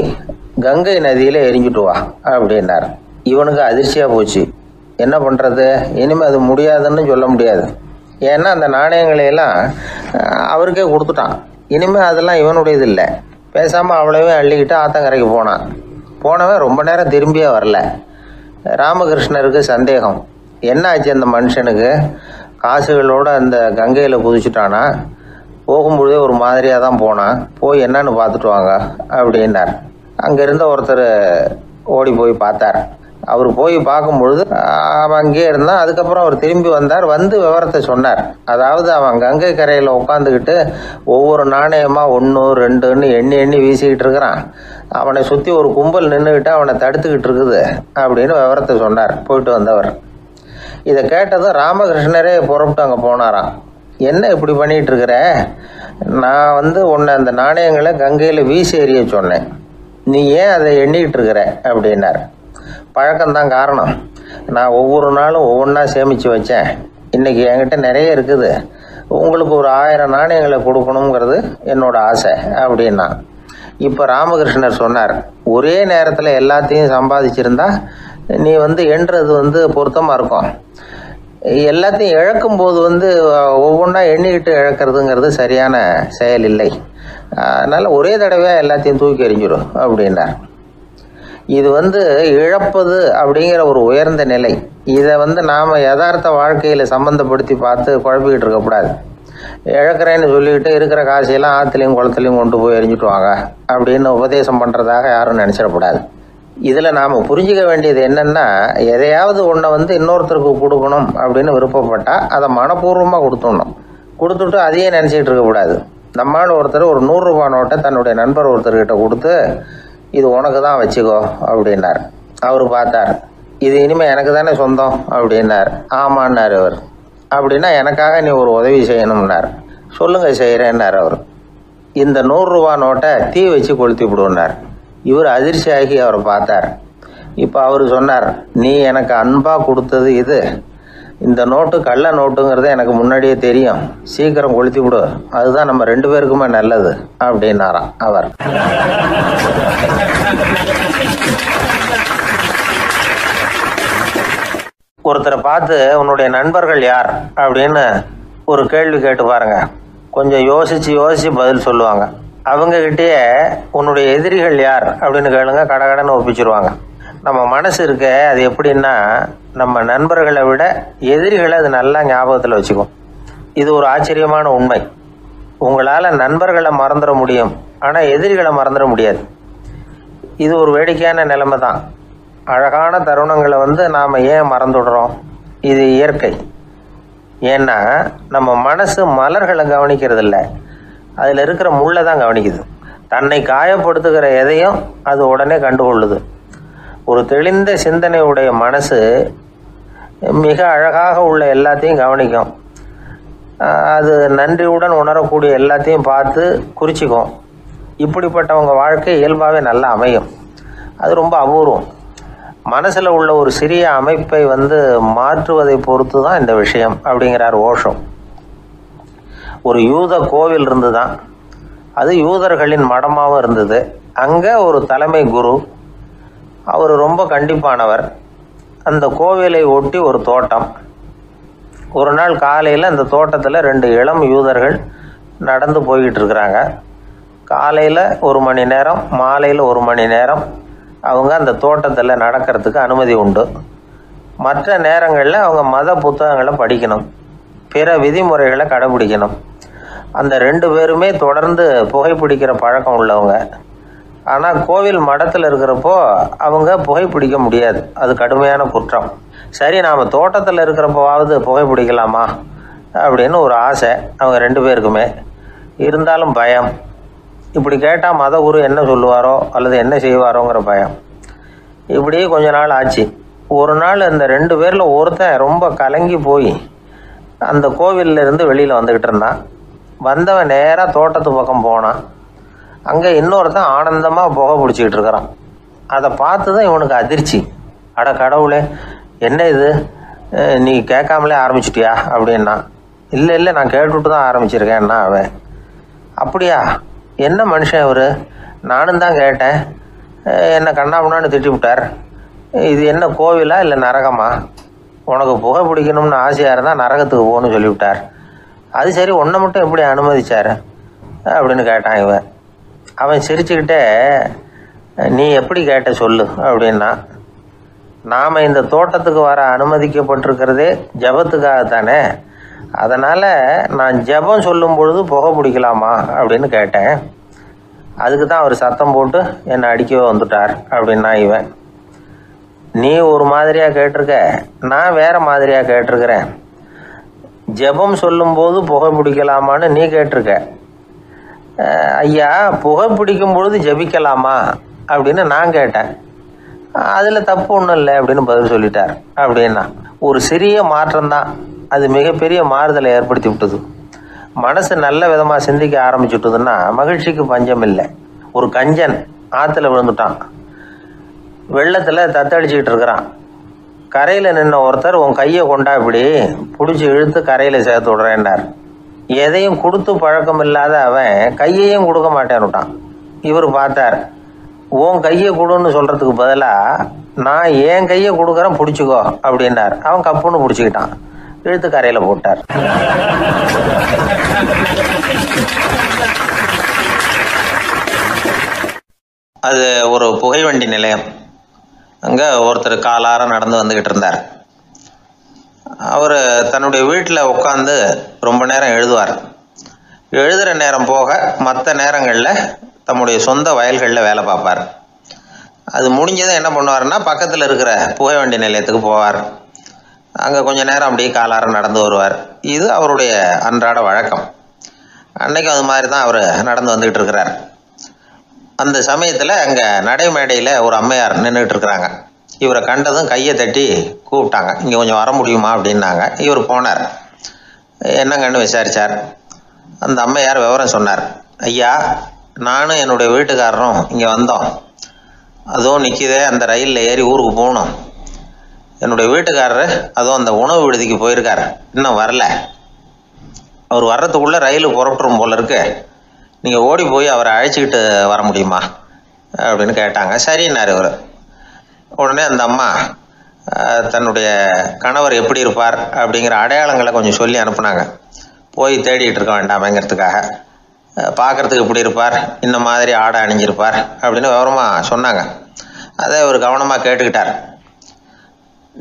Speaker 1: கங்கை நதியில் எரிஞ்சிட்டு வா அப்படின்னார். இவனுக்கு அதிர்ச்சியாக போச்சு. என்ன பண்ணுறது? இனிமேல் அது முடியாதுன்னு சொல்ல முடியாது. ஏன்னா அந்த நாணயங்களையெல்லாம் அவருக்கே கொடுத்துட்டான். இனிமேல் அதெல்லாம் இவனுடையது இல்லை. பேசாமல் அவ்வளவே அள்ளிக்கிட்டு ஆத்தங்கரைக்கு போனான். போனவன் ரொம்ப நேரம் திரும்பியே வரல. ராமகிருஷ்ணருக்கு சந்தேகம், என்ன ஆச்சு அந்த மனுஷனுக்கு? காசுகளோடு அந்த கங்கையில் குதிச்சுட்டானா? போகும்பொழுதே ஒரு மாதிரியாக தான் போனான், போய் என்னன்னு பார்த்துட்டு வாங்க அப்படின்னார். அங்கே இருந்த ஒருத்தர் ஓடி போய் பார்த்தார். அவர் போய் பார்க்கும்பொழுது அவன் அங்கேயே இருந்தான். அதுக்கப்புறம் அவர் திரும்பி வந்தார். வந்து விவரத்தை சொன்னார். அதாவது அவன் கங்கை கரையில் உட்காந்துக்கிட்டு ஒவ்வொரு நாணயமாக 1 2ன்னு எண்ணி எண்ணி வீசிக்கிட்டு இருக்கிறான். அவனை சுற்றி ஒரு கும்பல் நின்றுக்கிட்டு அவனை தடுத்துக்கிட்டு இருக்குது அப்படின்னு விவரத்தை சொன்னார் போயிட்டு வந்தவர். இதை கேட்டதும் ராமகிருஷ்ணரே புறப்பட்டு அங்கே போனாராம். என்ன இப்படி பண்ணிகிட்டு இருக்கிற? நான் உன்னை அந்த நாணயங்களை கங்கையில் வீசி எறிய சொன்னேன், நீ ஏன் அதை எண்ணிக்கிட்டு இருக்கிற அப்படின்னார். பழக்கம்தான் காரணம். நான் ஒவ்வொரு நாளும் ஒவ்வொன்றா சேமித்து வச்சேன். இன்றைக்கி என்கிட்ட நிறைய இருக்குது, உங்களுக்கு ஒரு 1000 நாணயங்களை கொடுக்கணுங்கிறது என்னோட ஆசை அப்படின்னா. இப்போ ராமகிருஷ்ணர் சொன்னார், ஒரே நேரத்தில் எல்லாத்தையும் சம்பாதிச்சிருந்தா நீ எண்ணுறது பொருத்தமாக இருக்கும். எல்லாத்தையும் இழக்கும்போது ஒவ்வொன்றா எண்ணிக்கிட்டு இழக்கிறதுங்கிறது சரியான செயல் இல்லை. அதனால் ஒரே தடவையாக எல்லாத்தையும் தூக்கி எறிஞ்சிடும் அப்படின்னார். இது இழப்பது அப்படிங்கிற ஒரு உயர்ந்த நிலை. இதை நாம் யதார்த்த வாழ்க்கையில் சம்மந்தப்படுத்தி பார்த்து குழப்பிக்கிட்டு இருக்கக்கூடாது. இழக்கிறேன்னு சொல்லிக்கிட்டு இருக்கிற காசையெல்லாம் ஆற்றுலையும் குளத்துலையும் கொண்டு போய் எறிஞ்சிட்டு வாங்க அப்படின்னு உபதேசம் பண்ணுறதாக யாரும் நினச்சிடக்கூடாது. இதில் நாம் புரிஞ்சிக்க வேண்டியது என்னென்னா, எதையாவது ஒன்றை இன்னொருத்தருக்கு கொடுக்கணும் அப்படின்னு விருப்பப்பட்டால் அதை மனப்பூர்வமாக கொடுத்துடணும். கொடுத்துட்டு அதையே நினச்சிக்கிட்டு இருக்கக்கூடாது. நம்மால் ஒருத்தர் ஒரு 100 ரூபா நோட்டை தன்னுடைய நண்பர் ஒருத்தர்கிட்ட கொடுத்து, இது உனக்கு தான் வச்சுக்கோ அப்படின்னார். அவர் பார்த்தார், இது இனிமேல் எனக்கு தானே சொந்தம் அப்படின்னார். ஆமான்னார் அவர். அப்படின்னா எனக்காக நீ ஒரு உதவி செய்யணும்னார். சொல்லுங்கள் செய்கிறேன்னார் அவர். இந்த 100 ரூபா நோட்டை தீ வச்சு கொளுத்தி விடுன்னார். இவர் அதிர்ச்சியாகி அவரை பார்த்தார். இப்போ அவர் சொன்னார், நீ எனக்கு அன்பாக கொடுத்தது இது, இந்த நோட்டு கள்ள நோட்டுங்கிறது எனக்கு முன்னாடியே தெரியும், சீக்கிரம் கொளுத்தி விடு, அதுதான் நம்ம 2 பேருக்குமே நல்லது அப்படின்னாராம் அவர். ஒருத்தரை பார்த்து உன்னுடைய நண்பர்கள் யார் அப்படின்னு ஒரு கேள்வி கேட்டு பாருங்க. கொஞ்சம் யோசிச்சு பதில் சொல்லுவாங்க. அவங்ககிட்டயே உன்னுடைய எதிரிகள் யார் அப்படின்னு கேளுங்க, கடகடன்னு ஒப்பிச்சிருவாங்க. நம்ம மனசு இருக்க அது எப்படின்னா, நம்ம நண்பர்களை விட எதிரிகளை அது நல்லா ஞாபகத்தில் வச்சுக்கும். இது ஒரு ஆச்சரியமான உண்மை. உங்களால் நண்பர்களை மறந்துட முடியும், ஆனால் எதிரிகளை மறந்துட முடியாது. இது ஒரு வேடிக்கையான நிலைமை தான். அழகான தருணங்களை நாம் ஏன் மறந்துடுறோம்? இது இயற்கை. ஏன்னா நம்ம மனசு மலர்களை கவனிக்கிறதில்ல, அதில் இருக்கிற முள்ளை தான் கவனிக்குது. தன்னை காயப்படுத்துகிற எதையும் அது உடனே கண்டுகொள்ளுது. ஒரு தெளிந்த சிந்தனையுடைய மனசு மிக அழகாக உள்ள எல்லாத்தையும் கவனிக்கும். அது நன்றியுடன் உணரக்கூடிய எல்லாத்தையும் பார்த்து குறிச்சிக்கும். இப்படிப்பட்டவங்க வாழ்க்கை இயல்பாகவே நல்லா அமையும். அது ரொம்ப அபூர்வம். மனசில் உள்ள ஒரு சிறிய அமைப்பை மாற்றுவதை பொறுத்து தான் இந்த விஷயம் அப்படிங்கிறார் ஓஷோ. ஒரு யூத கோவில் இருந்து தான், அது யூதர்களின் மடமாகவும் இருந்தது. அங்கே ஒரு தலைமை குரு, அவர் ரொம்ப கண்டிப்பானவர். அந்த கோவிலை ஒட்டி ஒரு தோட்டம். ஒரு நாள் காலையில் அந்த தோட்டத்தில் 2 இளம் யூதர்கள் நடந்து போய்கிட்டு இருக்கிறாங்க. காலையில் 1 மணி நேரம், மாலையில் 1 மணி நேரம் அவங்க அந்த தோட்டத்தில் நடக்கிறதுக்கு அனுமதி உண்டு. மற்ற நேரங்களில் அவங்க மத புத்தகங்களை படிக்கணும், பிற விதிமுறைகளை கடைபிடிக்கணும். அந்த 2 பேருமே தொடர்ந்து புகைப்பிடிக்கிற பழக்கம் உள்ளவங்க. ஆனால் கோவில் மடத்தில் இருக்கிறப்போ அவங்க புகைப்பிடிக்க முடியாது, அது கடுமையான குற்றம். சரி, நாம் தோட்டத்தில் இருக்கிறப்போவாவது புகைப்பிடிக்கலாமா அப்படின்னு ஒரு ஆசை அவங்க 2 பேருக்குமே. இருந்தாலும் பயம். இப்படி கேட்டால் மத குரு என்ன சொல்லுவாரோ அல்லது என்ன செய்வாரோங்கிற பயம். இப்படியே கொஞ்ச நாள் ஆச்சு. ஒரு நாள் இந்த 2 பேரில் ஒருத்தன் ரொம்ப கலங்கி போய் அந்த கோவிலிருந்து வெளியில் வந்துக்கிட்டு இருந்தான். வந்தவன் நேராக தோட்டத்து பக்கம் போனான். அங்கே இன்னொருத்தன் ஆனந்தமாக புகை பிடிச்சிக்கிட்டு இருக்கிறான். அதை பார்த்து தான் இவனுக்கு அதிர்ச்சி. அட கடவுளே, என்ன இது, நீ கேட்காமலே ஆரம்பிச்சிட்டியா அப்படின்னா. இல்லை நான் கேட்டுவிட்டு தான் ஆரம்பிச்சிருக்கேன்னா அவன். அப்படியா, என்ன மனுஷன் இவர், நானும் தான் கேட்டேன், என்னை கண்ணாபுண்ணான்னு திட்டி விட்டார். இது என்ன கோவிலா இல்லை நரகமா? உனக்கு புகை பிடிக்கணும்னு ஆசையாக இருந்தால் நரகத்துக்கு போகணும்னு சொல்லிவிட்டார். அது சரி, உன்னை மட்டும் எப்படி அனுமதிச்சார் அப்படின்னு கேட்டான் இவன். அவன் சிரிச்சுக்கிட்டே, நீ எப்படி கேட்ட சொல்லு அப்படின்னா. நாம் இந்த தோட்டத்துக்கு வர அனுமதிக்கப்பட்டிருக்கிறதே ஜபத்துக்காகத்தானே, அதனால் நான் ஜபம் சொல்லும் பொழுது புகை பிடிக்கலாமா அப்படின்னு கேட்டேன். அதுக்கு தான் அவர் சத்தம் போட்டு என்னை அடிக்கவே வந்துட்டார் அப்படின்னா இவன். நீ ஒரு மாதிரியாக கேட்டிருக்க, நான் வேறு மாதிரியாக கேட்டிருக்கிறேன். ஜபம் சொல்லும்போது புகை பிடிக்கலாமான்னு நீ கேட்டிருக்க. ஐயா, புகை பிடிக்கும் பொழுது ஜபிக்கலாமா அப்படின்னு நான் கேட்டேன். அதில் தப்பு ஒன்றும் இல்லை அப்படின்னு பதில் சொல்லிட்டார் அப்படின்னா. ஒரு சிறிய மாற்றம்தான் அது மிகப்பெரிய மாறுதலை ஏற்படுத்தி விட்டது. மனசு நல்ல விதமாக சிந்திக்க ஆரம்பிச்சுட்டுதுன்னா மகிழ்ச்சிக்கு பஞ்சம் இல்லை. ஒரு கஞ்சன் ஆற்றுல விழுந்துட்டான். வெள்ளத்தில் தத்தளிச்சுக்கிட்டு இருக்கிறான். கரையில் நின்ன ஒருத்தர் உன் கையை கொண்டா இப்படி பிடிச்சி இழுத்து கரையில் சேர்த்து விட்றேன்னார். எதையும் கொடுத்து பழக்கம் இல்லாத அவன் கையையும் கொடுக்க மாட்டேன்னுட்டான். இவர் பார்த்தார், உன் கையை கொடுன்னு சொல்கிறதுக்கு பதிலாக நான் என் கையை கொடுக்குறேன் பிடிச்சிக்கோ அப்படின்னார். அவன் கப்புன்னு பிடிச்சிக்கிட்டான், இழுத்து கரையில் போட்டார். அது ஒரு புகைவண்டி நிலையம். அங்கே ஒருத்தர் காலார நடந்து வந்துக்கிட்டு இருந்தார். அவர் தன்னுடைய வீட்டில் உட்காந்து ரொம்ப நேரம் எழுதுவார். எழுதுகிற நேரம் போக மற்ற நேரங்களில் தம்முடைய சொந்த வயல்களில் வேலை பார்ப்பார். அது முடிஞ்சதை என்ன பண்ணுவார்னா பக்கத்தில் இருக்கிற புகைவண்டி நிலையத்துக்கு போவார். அங்கே கொஞ்சம் நேரம் அப்படியே காலார நடந்து வருவார். இது அவருடைய அன்றாட வழக்கம். அன்னைக்கும் அது மாதிரி தான் அவர் நடந்து வந்துக்கிட்டு இருக்கிறார். அந்த சமயத்தில் அங்கே நடைமேடையில் ஒரு அம்மையார் நின்றுட்டு இருக்கிறாங்க. இவரை கண்டதும் கையை தட்டி கூப்பிட்டாங்க, இங்கே கொஞ்சம் வர முடியுமா அப்படின்னாங்க. இவர் போனார். என்னங்கன்னு விசாரித்தார். அந்த அம்மையார் விவரம் சொன்னார். ஐயா, நானும் என்னுடைய வீட்டுக்காரரும் இங்கே வந்தோம். அதுவும் நிற்கிதே, அந்த ரயிலில் ஏறி ஊருக்கு போகணும். என்னுடைய வீட்டுக்காரரு அதுவும் அந்த உணவு விடுதிக்கு போயிருக்கார், இன்னும் வரல. அவர் வர்றதுக்குள்ளே ரயில் புறப்பட்டுரும் போல இருக்கு. நீங்கள் ஓடி போய் அவரை அழைச்சிக்கிட்டு வர முடியுமா அப்படின்னு கேட்டாங்க. சரின்னார் இவர். உடனே அந்த அம்மா தன்னுடைய கணவர் எப்படி இருப்பார் அப்படிங்கிற அடையாளங்களை கொஞ்சம் சொல்லி அனுப்புனாங்க. போய் தேடிட்டு இருக்க வேண்டாமேங்கிறதுக்காக. பார்க்குறதுக்கு எப்படி இருப்பார், இந்த மாதிரி ஆடை அணிஞ்சிருப்பார் அப்படின்னு விவரமாக சொன்னாங்க. அதை இவர் கவனமாக கேட்டுக்கிட்டார்.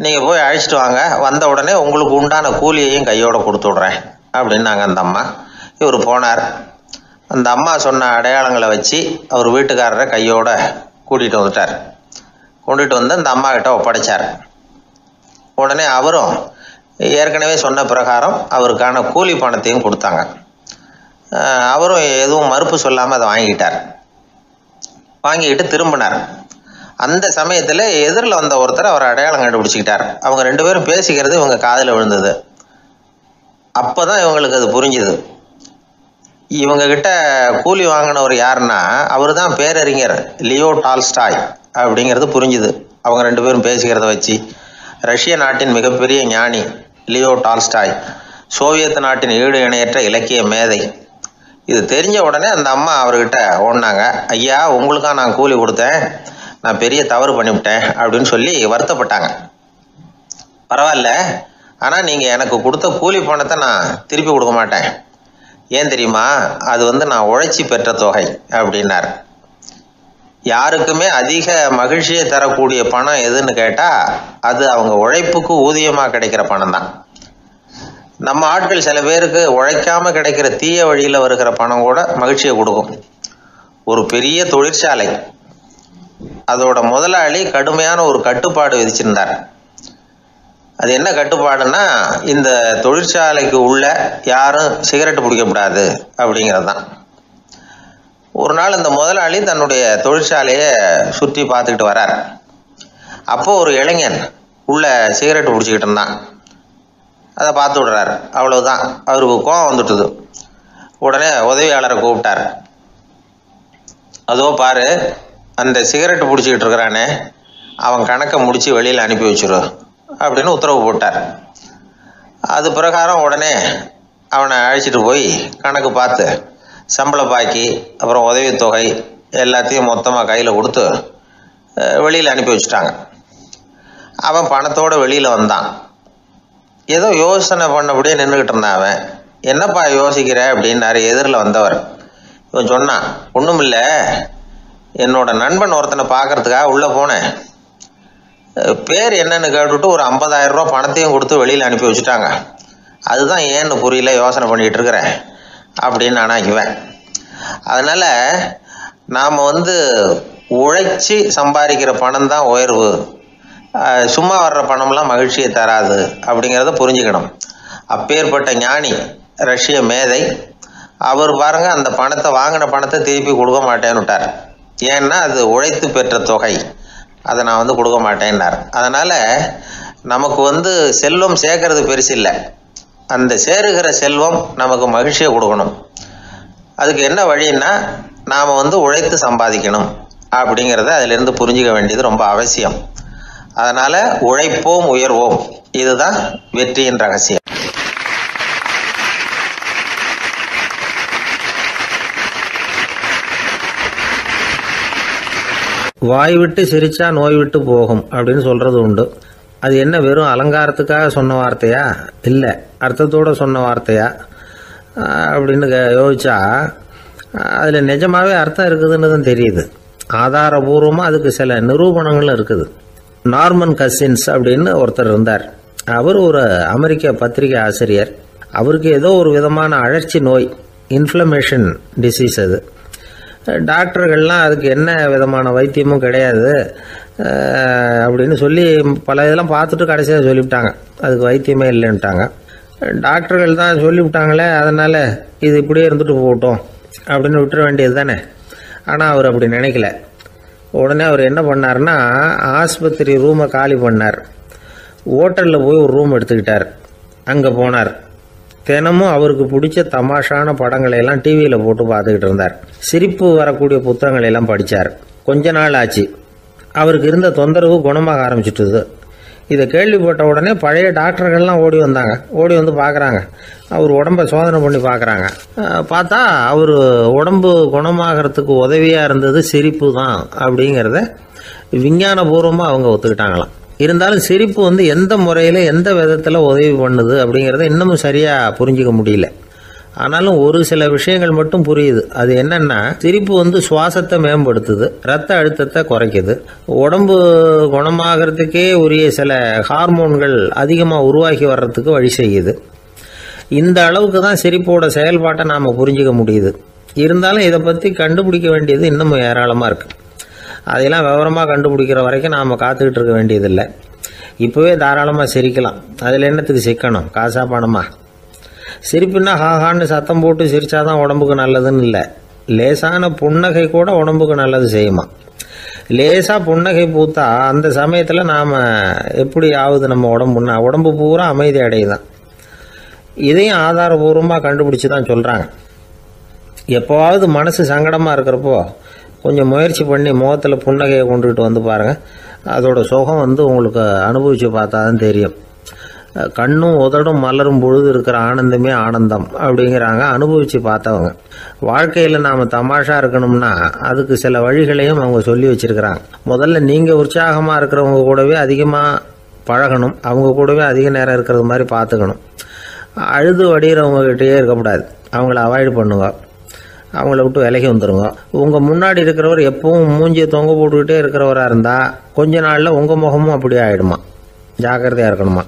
Speaker 1: நீங்கள் போய் அழைச்சிட்டு வாங்க, வந்த உடனே உங்களுக்கு உண்டான கூலியையும் கையோடு கொடுத்து விட்றேன் அப்படின்னாங்க அந்த அம்மா. இவர் போனார். அந்த அம்மா சொன்ன அடையாளங்களை வச்சு அவர் வீட்டுக்காரரை கையோட கூட்டிகிட்டு வந்துட்டார். கொண்டுட்டு வந்து அந்த அம்மா கிட்ட ஒப்படைச்சார். உடனே அவரும் ஏற்கனவே சொன்ன பிரகாரம் அவருக்கான கூலி பணத்தையும் கொடுத்தாங்க. அவரும் எதுவும் மறுப்பு சொல்லாமல் அதை வாங்கிக்கிட்டார். வாங்கிக்கிட்டு திரும்பினார். அந்த சமயத்தில் எதிரில் வந்த ஒருத்தர் அவர் அடையாளம் கண்டுபிடிச்சிக்கிட்டார். அவங்க ரெண்டு பேரும் பேசிக்கிறது இவங்க காதில் விழுந்தது. அப்போ தான் இவங்களுக்கு அது புரிஞ்சுது. இவங்ககிட்ட கூலி வாங்கினவர் யாருன்னா அவர் தான் பேரறிஞர் லியோ டால்ஸ்டாய் அப்படிங்கிறது புரிஞ்சுது. அவங்க ரெண்டு பேரும் பேசிக்கிறத வச்சு ரஷ்ய நாட்டின் மிகப்பெரிய ஞானி லியோ டால்ஸ்டாய், சோவியத் நாட்டின் ஈடு இணையற்ற இலக்கிய மேதை. இது தெரிஞ்ச உடனே அந்த அம்மா அவர்கிட்ட ஓடினாங்க. ஐயா, உங்களுக்காக நான் கூலி கொடுத்தேன், நான் பெரிய தவறு பண்ணிவிட்டேன் அப்படின்னு சொல்லி வருத்தப்பட்டாங்க. பரவாயில்ல, ஆனால் நீங்கள் எனக்கு கொடுத்த கூலி பணத்தை நான் திருப்பி கொடுக்க மாட்டேன். ஏன் தெரியுமா, அது நான் உழைச்சி பெற்ற தொகை அப்படின்னார். யாருக்குமே அதிக மகிழ்ச்சியை தரக்கூடிய பணம் எதுன்னு கேட்டால் அது அவங்க உழைப்புக்கு ஊதியமாக கிடைக்கிற பணம் தான். நம்ம ஆட்கள் சில பேருக்கு உழைக்காமல் கிடைக்கிற தீய வழியில் வருகிற பணம் கூட மகிழ்ச்சியை கொடுக்கும். ஒரு பெரிய தொழிற்சாலை, அதோட முதலாளி கடுமையான ஒரு கட்டுப்பாடு விதிச்சிருந்தார். அது என்ன கட்டுப்பாடுன்னா, இந்த தொழிற்சாலைக்கு உள்ள யாரும் சிகரெட்டு பிடிக்கக்கூடாது அப்படிங்கிறது தான். ஒரு நாள் இந்த முதலாளி தன்னுடைய தொழிற்சாலையை சுற்றி பார்த்துக்கிட்டு வரார். அப்போது ஒரு இளைஞன் உள்ள சிகரெட்டு பிடிச்சிக்கிட்டு இருந்தான். அதை பார்த்து விடுறாரு. அவ்வளவுதான், அவருக்கு கோவம் வந்துட்டுது. உடனே உதவியாளரை கூப்பிட்டார். அதோ பாரு, அந்த சிகரெட்டு பிடிச்சிக்கிட்டு இருக்கிறானே, அவன் கணக்கை முடித்து வெளியில் அனுப்பி வச்சிரு அப்படின்னு உத்தரவு போட்டார். அது பிரகாரம் உடனே அவனை அழைச்சிட்டு போய் கணக்கு பார்த்து சம்பள பாக்கி அப்புறம் உதவித்தொகை எல்லாத்தையும் மொத்தமாக கையில் கொடுத்து வெளியில் அனுப்பி வச்சுட்டாங்க. அவன் பணத்தோடு வெளியில் வந்தான். ஏதோ யோசனை பண்ணபடியே நின்றுக்கிட்டு இருந்தான். அவன் என்னப்பா யோசிக்கிற அப்படின்னாரு எதிரில் வந்தவர். இவன் சொன்னான், ஒன்றும் இல்லை, என்னோட நண்பன் ஒருத்தனை பார்க்கறதுக்காக உள்ளே போனேன். பேர் என்னன்னு கேட்டுவிட்டு ஒரு 50,000 ரூபா பணத்தையும் கொடுத்து வெளியில் அனுப்பி வச்சுட்டாங்க. அதுதான் ஏன்னு புரியல, யோசனை பண்ணிகிட்டு இருக்கிறேன் அப்படின்னு நானா இவன். அதனால் நாம் உழைச்சி சம்பாதிக்கிற பணம் தான் உயர்வு, சும்மா வர்ற பணம்லாம் மகிழ்ச்சியை தராது அப்படிங்கிறத புரிஞ்சுக்கணும். அப்பேற்பட்ட ஞானி ரஷ்ய மேதை அவர் பாருங்க, அந்த பணத்தை வாங்கின பணத்தை திருப்பி கொடுக்க மாட்டேன்னு விட்டார். ஏன்னா அது உழைத்து பெற்ற தொகை, அதை நான் கொடுக்க மாட்டேன்னார். அதனால் நமக்கு செல்வம் சேர்க்கறது பெருசு இல்லை, அந்த சேருகிற செல்வம் நமக்கு மகிழ்ச்சியை கொடுக்கணும். அதுக்கு என்ன வழின்னா நாம் உழைத்து சம்பாதிக்கணும் அப்படிங்கிறத அதிலிருந்து புரிஞ்சிக்க வேண்டியது ரொம்ப அவசியம். அதனால உழைப்போம், உயர்வோம். இதுதான் வெற்றியின் ரகசியம். வாய் விட்டு சிரிச்சா நோய் விட்டு போகும் அப்படின்னு சொல்றது உண்டு. அது என்ன வெறும் அலங்காரத்துக்காக சொன்ன வார்த்தையா, இல்லை அர்த்தத்தோட சொன்ன வார்த்தையா அப்படின்னு யோசிச்சா அதில் நிஜமாவே அர்த்தம் இருக்குதுன்னு தான் தெரியுது. ஆதாரபூர்வமாக அதுக்கு சில நிரூபணங்களும் இருக்குது. நார்மன் கசின்ஸ் அப்படின்னு ஒருத்தர் இருந்தார். அவர் ஒரு அமெரிக்க பத்திரிகை ஆசிரியர். அவருக்கு ஏதோ ஒரு விதமான அழற்சி நோய், இன்ஃப்ளமேஷன் டிசீஸ். அது டாக்டர்கள்லாம் அதுக்கு என்ன விதமான வைத்தியமும் கிடையாது அப்படின்னு சொல்லி பல இதெல்லாம் பார்த்துட்டு கடைசியாக சொல்லிவிட்டாங்க அதுக்கு வைத்தியமே இல்லைன்ட்டாங்க. டாக்டர்கள் தான் சொல்லிவிட்டாங்களே, அதனால் இது இப்படியே இருந்துட்டு போகட்டும் அப்படின்னு விட்டுற வேண்டியது தானே. ஆனால் அவர் அப்படி நினைக்கல. உடனே அவர் என்ன பண்ணார்னா, ஆஸ்பத்திரி ரூமை காலி பண்ணார். ஹோட்டலில் போய் ஒரு ரூம் எடுத்துக்கிட்டார். அங்கே போனார். தினமும் அவருக்கு பிடிச்ச தமாஷான படங்களை எல்லாம் டிவியில் போட்டு பார்த்துக்கிட்டு இருந்தார். சிரிப்பு வரக்கூடிய புத்தகங்களை எல்லாம் படித்தார். கொஞ்ச நாள் ஆச்சு, அவருக்கு இருந்த தொந்தரவு குணமாக ஆரம்பிச்சிட்டுது. இதை கேள்விப்பட்ட உடனே பழைய டாக்டர்கள்லாம் ஓடி வந்தாங்க. ஓடி வந்து பார்க்குறாங்க, அவர் உடம்பை சோதனை பண்ணி பார்க்குறாங்க. பார்த்தா அவர் உடம்பு குணமாகறதுக்கு உதவியாக இருந்தது சிரிப்பு தான் அப்படிங்கிறத விஞ்ஞானபூர்வமாக அவங்க ஒத்துக்கிட்டாங்களாம். இருந்தாலும் சிரிப்பு வந்து எந்த முறையில் எந்த விதத்தில் உதவி பண்ணுது அப்படிங்கிறத இன்னமும் சரியாக புரிஞ்சிக்க முடியல. ஆனாலும் ஒரு சில விஷயங்கள் மட்டும் புரியுது. அது என்னன்னா, சிரிப்பு வந்து சுவாசத்தை மேம்படுத்துது, ரத்த அழுத்தத்தை குறைக்குது, உடம்பு குணமாகறதுக்கே உரிய சில ஹார்மோன்கள் அதிகமாக உருவாக்கி வர்றதுக்கு வழி செய்யுது. இந்த அளவுக்கு தான் சிரிப்போட செயல்பாட்டை நாம் புரிஞ்சிக்க முடியுது. இருந்தாலும் இதை பற்றி கண்டுபிடிக்க வேண்டியது இன்னமும் ஏராளமாக இருக்குது. அதெல்லாம் விவரமாக கண்டுபிடிக்கிற வரைக்கும் நாம் காத்துக்கிட்டு இருக்க வேண்டியதில்லை. இப்போவே தாராளமாக சிரிக்கலாம். அதில் என்னத்துக்கு சிக்கணும், காசா பணமா? சிரிப்புன்னா ஹாஹான்னு சத்தம் போட்டு சிரிச்சாதான் உடம்புக்கு நல்லதுன்னு இல்லை. லேசான புன்னகை கூட உடம்புக்கு நல்லது செய்யுமா. லேசாக புன்னகை பூத்தா அந்த சமயத்தில் நாம் எப்படி ஆகுது, நம்ம உடம்பு பூரா அமைதி அடையுதான். இதையும் ஆதாரபூர்வமாக கண்டுபிடிச்சி தான் சொல்கிறாங்க. எப்போவாவது மனசு சங்கடமாக இருக்கிறப்போ கொஞ்சம் முயற்சி பண்ணி முகத்தில் புன்னகையை கொண்டுகிட்டு வந்து பாருங்கள். அதோட சுகம் வந்து உங்களுக்கு அனுபவித்து பார்த்தா தான் தெரியும். கண்ணும் உதடும் மலரும் பொழுது இருக்கிற ஆனந்தமே ஆனந்தம் அப்படிங்கிறாங்க அனுபவித்து பார்த்தவங்க. வாழ்க்கையில் நாம் தமாஷா இருக்கணும்னா அதுக்கு சில வழிகளையும் அவங்க சொல்லி வச்சிருக்கிறாங்க. முதல்ல நீங்கள் உற்சாகமாக இருக்கிறவங்க கூடவே அதிகமாக பழகணும், அவங்க கூடவே அதிக நேரம் இருக்கிறது மாதிரி பார்த்துக்கணும். அழுது வடிகிறவங்ககிட்டயே இருக்கக்கூடாது, அவங்கள அவாய்டு பண்ணுங்க, அவங்கள விட்டு விலகி வந்துடுங்க. உங்கள் முன்னாடி இருக்கிறவர் எப்பவும் மூஞ்சியை தொங்க போட்டுக்கிட்டே இருக்கிறவராக இருந்தால் கொஞ்ச நாளில் உங்கள் முகமும் அப்படியே ஆகிடுமா. ஜாக்கிரதையாக இருக்கணுமா.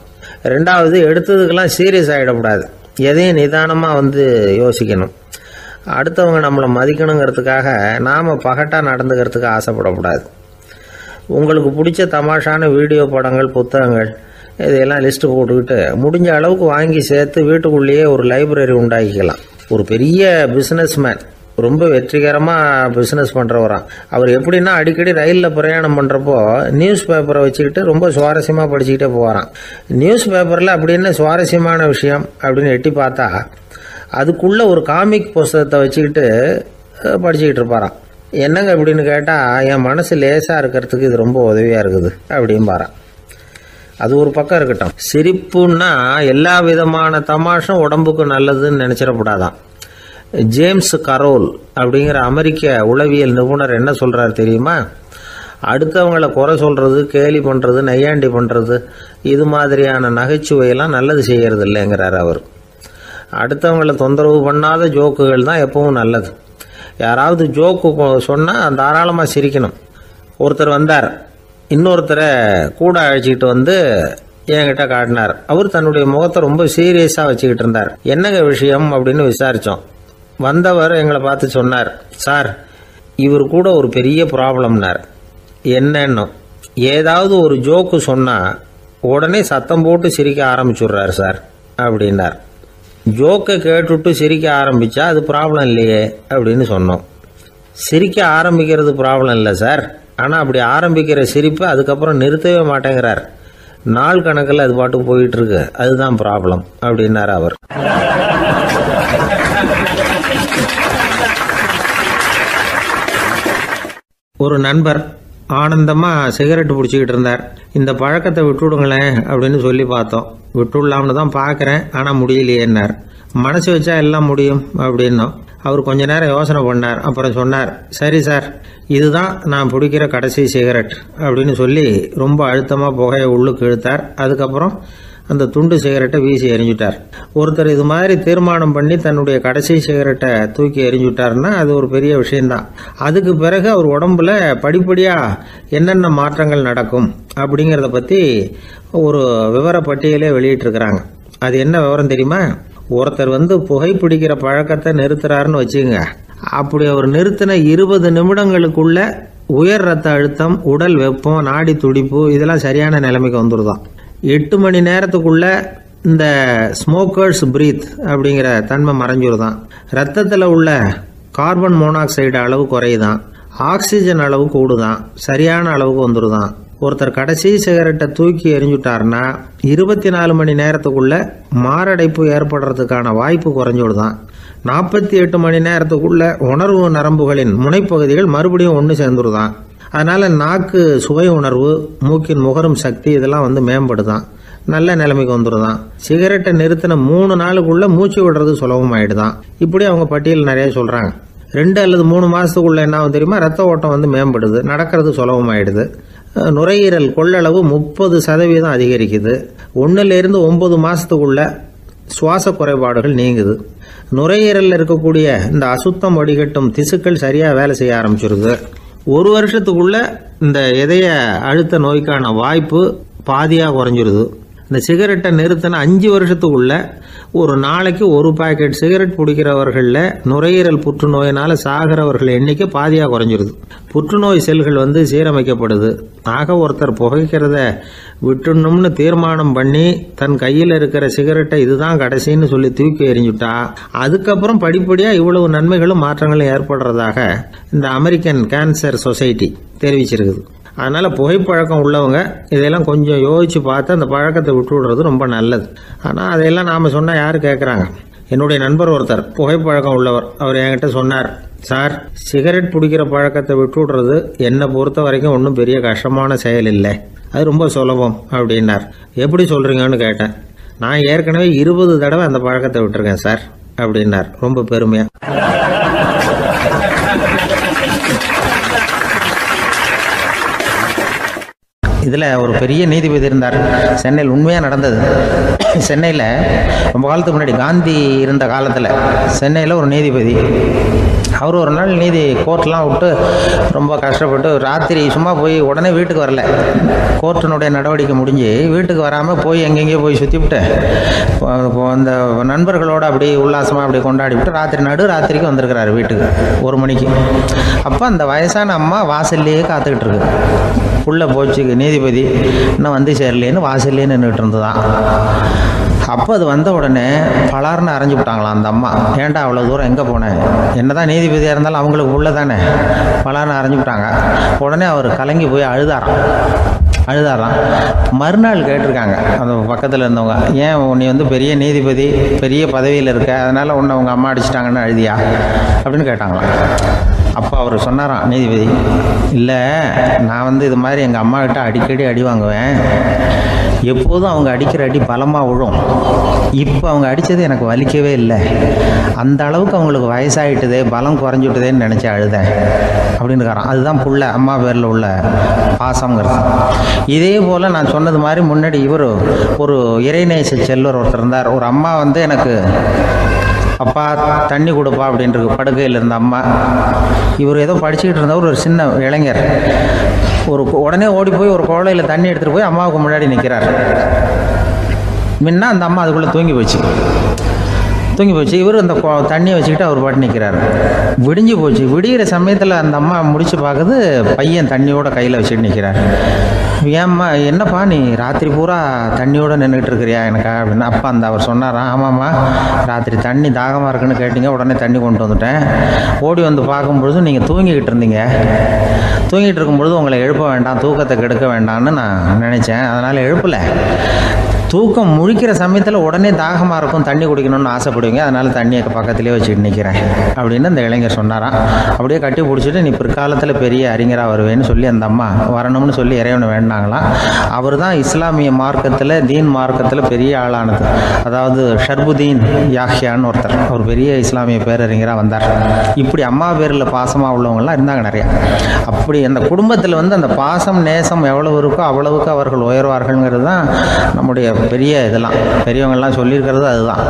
Speaker 1: ரெண்டாவது, எடுத்ததுக்கெல்லாம் சீரியஸ் ஆகிடக்கூடாது, எதையும் நிதானமாக வந்து யோசிக்கணும். அடுத்தவங்க நம்மளை மதிக்கணுங்கிறதுக்காக நாம் பகட்டாக நடந்துக்கிறதுக்கு ஆசைப்படக்கூடாது. உங்களுக்கு பிடிச்ச தமாஷான வீடியோ படங்கள், புத்தகங்கள் இதையெல்லாம் லிஸ்ட்டு போட்டுக்கிட்டு முடிஞ்ச அளவுக்கு வாங்கி சேர்த்து வீட்டுக்குள்ளேயே ஒரு லைப்ரரி உண்டாக்கிக்கலாம். ஒரு பெரிய பிஸ்னஸ்மேன், ரொம்ப வெற்றிகரமாக பிஸ்னஸ் பண்ணுறவராம். அவர் எப்படின்னா அடிக்கடி ரயிலில் பிரயாணம் பண்ணுறப்போ நியூஸ் பேப்பரை வச்சுக்கிட்டு ரொம்ப சுவாரஸ்யமாக படிச்சுக்கிட்டே போகிறான். நியூஸ் பேப்பரில் அப்படி என்ன சுவாரஸ்யமான விஷயம் அப்படின்னு எட்டி பார்த்தா அதுக்குள்ளே ஒரு காமிக் புஸ்தகத்தை வச்சுக்கிட்டு படிச்சுக்கிட்டு இருப்பாராம். என்னங்க அப்படின்னு கேட்டால், என் மனசு லேசாக இருக்கிறதுக்கு இது ரொம்ப உதவியாக இருக்குது அப்படின்னு பாரான். அது ஒரு பக்கம் இருக்கட்டும். சிரிப்புன்னா எல்லா விதமான தமாஷும் உடம்புக்கு நல்லதுன்னு நினைச்சிடக்கூடாதான். ஜேம்ஸ் கரோல் அப்படிங்கிற அமெரிக்க உளவியல் நிபுணர் என்ன சொல்றாரு தெரியுமா? அடுத்தவங்களை குறை சொல்றது, கேலி பண்றது, நையாண்டி பண்றது, இது மாதிரியான நகைச்சுவையெல்லாம் நல்லது செய்யறது இல்லைங்கிறார் அவர். அடுத்தவங்களை தொந்தரவு பண்ணாத ஜோக்குகள் தான் எப்பவும் நல்லது. யாராவது ஜோக்கு சொன்னால் தாராளமாக சிரிக்கணும். ஒருத்தர் வந்தார், இன்னொருத்தரை கூட அழைச்சிக்கிட்டு வந்து என்கிட்ட காட்டினார். அவர் தன்னுடைய முகத்தை ரொம்ப சீரியஸாக வச்சுக்கிட்டு இருந்தார். என்னங்க விஷயம் அப்படின்னு விசாரித்தோம். வந்தவர் எங்களை பார்த்து சொன்னார், சார் இவர் கூட ஒரு பெரிய ப்ராப்ளம்னார். என்னன்னு, ஏதாவது ஒரு ஜோக்கு சொன்னால் உடனே சத்தம் போட்டு சிரிக்க ஆரம்பிச்சுடுறார் சார் அப்படின்னார். ஜோக்கை கேட்டுட்டு சிரிக்க ஆரம்பித்தா அது ப்ராப்ளம் இல்லையே அப்படின்னு சொன்னோம். சிரிக்க ஆரம்பிக்கிறது ப்ராப்ளம் இல்லை சார், ஆனால் அப்படி ஆரம்பிக்கிற சிரிப்பை அதுக்கப்புறம் நிறுத்தவே மாட்டேங்கிறார். நாள் கணக்கில் அது பாட்டுக்கு போயிட்டு இருக்கு, அதுதான் ப்ராப்ளம் அப்படின்னார் அவர். ஒரு நண்பர் ஆனந்தமாக சிகரெட்டு பிடிச்சிக்கிட்டு இருந்தார். இந்த பழக்கத்தை விட்டுவிடுங்களேன் அப்படின்னு சொல்லி பார்த்தோம். விட்டுடலாம்னு தான் பார்க்குறேன், ஆனால் முடியலையேன்னார். மனசு வச்சா எல்லாம் முடியும் அப்படின்னோம். அவர் கொஞ்ச நேரம் யோசனை பண்ணார். அப்புறம் சொன்னார், சரி சார், இதுதான் நான் பிடிக்கிற கடைசி சிகரெட் அப்படின்னு சொல்லி ரொம்ப அழுத்தமாக புகையை உள்ளுக்கு இழுத்தார். அதுக்கப்புறம் அந்த துண்டு சிகரெட்டை வீசி எறிஞ்சுட்டார். ஒருத்தர் இது மாதிரி தீர்மானம் பண்ணி தன்னுடைய கடைசி சிகரெட்டை தூக்கி எறிஞ்சுட்டாருன்னா அது ஒரு பெரிய விஷயம்தான். அதுக்கு பிறகு அவர் உடம்புல படிப்படியாக என்னென்ன மாற்றங்கள் நடக்கும் அப்படிங்கிறத பற்றி ஒரு விவர பட்டியலே வெளியிட்டிருக்கிறாங்க. அது என்ன விவரம் தெரியுமா? ஒருத்தர் புகைப்பிடிக்கிற பழக்கத்தை நிறுத்துறாருன்னு வச்சுங்க. அப்படி அவர் நிறுத்தின 20 நிமிடங்களுக்குள்ள உயர் ரத்த அழுத்தம், உடல் வெப்பம், நாடி துடிப்பு இதெல்லாம் சரியான நிலைமைக்கு வந்துடுதான். 8 மணி நேரத்துக்குள்ள இந்த ஸ்மோக்கர்ஸ் பிரீத் அப்படிங்கிற தன்மை மறைஞ்சிருதான். ரத்தத்தில் உள்ள கார்பன் மோனாக்சைடு அளவு குறையுதான், ஆக்சிஜன் அளவு கூடுதான், சரியான அளவுக்கு வந்துடுதான். ஒருத்தர் கடைசி சிகரெட்டை தூக்கி எறிஞ்சுட்டாருன்னா 24 மணி நேரத்துக்குள்ள மாரடைப்பு ஏற்படுறதுக்கான வாய்ப்பு குறைஞ்சுடுதான். 48 மணி நேரத்துக்குள்ள உணர்வு நரம்புகளின் முனைப்பகுதிகள் மறுபடியும் ஒன்று சேர்ந்துருதான். அதனால நாக்கு சுவை உணர்வு, மூக்கின் முகரும் சக்தி இதெல்லாம் மேம்படுதான், நல்ல நிலைமைக்கு வந்துடுதான். சிகரெட்டை நிறுத்தின 3 நாளுக்குள்ள மூச்சு விடுறது சுலபமாயிடுதான். இப்படி அவங்க பட்டியல் நிறைய சொல்றாங்க. 2 அல்லது 3 மாசத்துக்குள்ள என்ன ஆகும் தெரியுமா? ரத்த ஓட்டம் மேம்படுது, நடக்கிறது சுலபமாயிடுது. நுரையீரல் கொள்ளளவு 30% அதிகரிக்குது. 1லிருந்து 9 மாசத்துக்குள்ள சுவாச குறைபாடுகள் நீங்குது. நுரையீரலில் இருக்கக்கூடிய இந்த அசுத்தம் வடிகட்டும் திசுக்கள் சரியா வேலை செய்ய ஆரம்பிச்சிருது. 1 வருஷத்துக்குள்ள இந்த இதய அழுத்த நோய்க்கான வாய்ப்பு பாதியாக குறைஞ்சிருது. இந்த சிகரெட்டை நிறுத்தின 5 வருஷத்துக்குள்ள ஒரு நாளைக்கு 1 பாக்கெட் சிகரெட் பிடிக்கிறவர்களில் நுரையீரல் புற்றுநோயினால சாகிறவர்கள் எண்ணிக்கை பாதியாக குறைஞ்சிருது. புற்றுநோய் செல்கள் சீரமைக்கப்படுது. ஆக ஒருத்தர் புகைக்கிறத விட்டுணும்னு தீர்மானம் பண்ணி தன் கையில் இருக்கிற சிகரெட்டை இதுதான் கடைசின்னு சொல்லி தூக்கி எறிஞ்சுட்டா அதுக்கப்புறம் படிப்படியாக இவ்வளவு நன்மைகளும் மாற்றங்களும் ஏற்படுறதாக இந்த அமெரிக்கன் கேன்சர் சொசைட்டி தெரிவிச்சிருக்குது. அதனால புகைப்பழக்கம் உள்ளவங்க இதெல்லாம் கொஞ்சம் யோசிச்சு பார்த்து அந்த பழக்கத்தை விட்டு விடுறது ரொம்ப நல்லது. ஆனால் அதையெல்லாம் நாம் சொன்னால் யார் கேட்குறாங்க? என்னுடைய நண்பர் ஒருத்தர் புகைப்பழக்கம் உள்ளவர். அவர் என்கிட்ட சொன்னார், சார், சிகரெட் பிடிக்கிற பழக்கத்தை விட்டு விடுறது என்னை பொறுத்த வரைக்கும் ஒன்றும் பெரிய கஷ்டமான செயல் இல்லை, அது ரொம்ப சுலபம் அப்படின்னார். எப்படி சொல்கிறீங்கன்னு கேட்டேன். நான் ஏற்கனவே 20 தடவை அந்த பழக்கத்தை விட்டுருக்கேன் சார் அப்படின்னார் ரொம்ப பெருமையாக. இதில் ஒரு பெரிய நீதிபதி இருந்தார் சென்னையில். உண்மையாக நடந்தது. சென்னையில் ரொம்ப காலத்துக்கு முன்னாடி காந்தி இருந்த காலத்தில் சென்னையில் ஒரு நீதிபதி, அவர் ஒரு நாள் நீதி கோர்ட்லாம் விட்டு ரொம்ப கஷ்டப்பட்டு ராத்திரி சும்மா போய் உடனே வீட்டுக்கு வரல. கோர்ட்டினுடைய நடவடிக்கை முடிஞ்சு வீட்டுக்கு வராமல் போய் எங்கெங்கேயோ போய் சுற்றிவிட்டு அந்த நண்பர்களோடு அப்படி உல்லாசமாக அப்படி கொண்டாடி விட்டு ராத்திரிக்கு வந்திருக்கிறாரு வீட்டுக்கு 1 மணிக்கு. அப்போ அந்த வயசான அம்மா வாசல்லையே காத்துக்கிட்டு இருக்கு. புள்ள போச்சு நீதிபதி இன்னும் சேரலேன்னு வாசல்லே நின்றுட்டு இருந்துதான். அப்போ அது வந்த உடனே பலார்னு அரைஞ்சு விட்டாங்களாம் அந்த அம்மா. ஏன்டா அவ்வளோ தூரம் எங்கே போனேன்? என்னதான் நீதிபதியாக இருந்தாலும் அவங்களுக்கு உள்ள தானே. பலார்னு அரைஞ்சு விட்டாங்க. உடனே அவர் கலங்கி போய் அழுதாராம். மறுநாள் கேட்டிருக்காங்க அந்த பக்கத்தில் இருந்தவங்க, ஏன் நீ பெரிய நீதிபதி, பெரிய பதவியில் இருக்க, அதனால் உன்னை உங்கள் அம்மா அடிச்சிட்டாங்கன்னு அழுதியா அப்படின்னு கேட்டாங்களாம். அப்போ அவர் சொன்னாராம் நீதிபதி, இல்லை, நான் இது மாதிரி எங்கள் அம்மா கிட்ட அடிக்கடி அடி வாங்குவேன். எப்போதும் அவங்க அடிக்கிற அடி பலமாக விழும். இப்போ அவங்க அடித்தது எனக்கு வலிக்கவே இல்லை. அந்த அளவுக்கு அவங்களுக்கு வயசாகிட்டுதே, பலம் குறைஞ்சுட்டுதேன்னு நினச்சி அழுதேன் அப்படின்னுக்காரான். அதுதான் புள்ள அம்மா பேரில் உள்ள பாசங்கிறது. இதே போல் நான் சொன்னது மாதிரி முன்னாடி இவர் ஒரு இறைநேச செல்வர் ஒருத்தர் இருந்தார். ஒரு அம்மா எனக்கு அப்பா தண்ணி கொடுப்பா அப்படின்ட்டு படுக்கையில் இருந்த அம்மா. இவர் ஏதோ படிச்சுக்கிட்டு இருந்தவர், ஒரு சின்ன இளைஞர். உடனே ஓடி போய் ஒரு குவளையில் தண்ணி எடுத்துகிட்டு போய் அம்மாவுக்கு முன்னாடி நிற்கிறார். முன்ன அந்த அம்மா அதுக்குள்ளே தூங்கி போச்சு. இவர் அந்த தண்ணியை வச்சுக்கிட்டு அவர் பாட்டு நிற்கிறார். விடிஞ்சு போச்சு. விடிகிற சமயத்தில் அந்த அம்மா முடிச்சு பார்க்குது, பையன் தண்ணியோட கையில் வச்சுட்டு நிற்கிறார். ஏம்மா, என்னப்பா நீ ராத்திரி பூரா தண்ணியோடு நின்றுட்டு இருக்கிறியா எனக்கா அப்படின்னு. அப்பா அவர் சொன்னாராம், ஆமாம்மா, ராத்திரி தண்ணி தாகமாக இருக்குன்னு கேட்டீங்க, உடனே தண்ணி கொண்டு வந்துட்டேன். ஓடி வந்து பார்க்கும்பொழுது நீங்கள் தூங்கிக்கிட்டு இருந்தீங்க. தூங்கிட்டு இருக்கும்பொழுது உங்களை எழுப்ப வேண்டாம், தூக்கத்தை கெடுக்க வேண்டாம்னு நான் நினச்சேன், அதனால் எழுப்பலை. தூக்கம் முழிக்கிற சமயத்தில் உடனே தாகமாக இருக்கும், தண்ணி குடிக்கணும்னு ஆசைப்படுவீங்க, அதனால் தண்ணியை பக்கத்துலேயே வச்சுட்டு நிற்கிறேன் அப்படின்னு அந்த இளைஞர் சொன்னாராம். அப்படியே கட்டி பிடிச்சிட்டு நீ பிற்காலத்தில் பெரிய அறிஞராக வருவேன்னு சொல்லி அந்த அம்மா வரணும்னு சொல்லி இறைவனை வேண்டாங்களாம். அவர் தான் இஸ்லாமிய மார்க்கத்தில், தீன் மார்க்கத்தில் பெரிய ஆளானது. அதாவது ஷர்புதீன் யாஹ்யான்னு ஒருத்தர், அவர் பெரிய இஸ்லாமிய பேரறிஞராக வந்தார். இப்படி அம்மா பேரில் பாசமாக உள்ளவங்கள்லாம் இருந்தாங்க நிறையா. அப்படி அந்த குடும்பத்தில் வந்து அந்த பாசம் நேசம் எவ்வளவு இருக்கோ அவ்வளவுக்கு அவர்கள் உயர்வார்கள்ங்கிறது தான் நம்முடைய பெரிய இதெல்லாம் பெரியவங்கள்லாம் சொல்லியிருக்கிறது அதுதான்.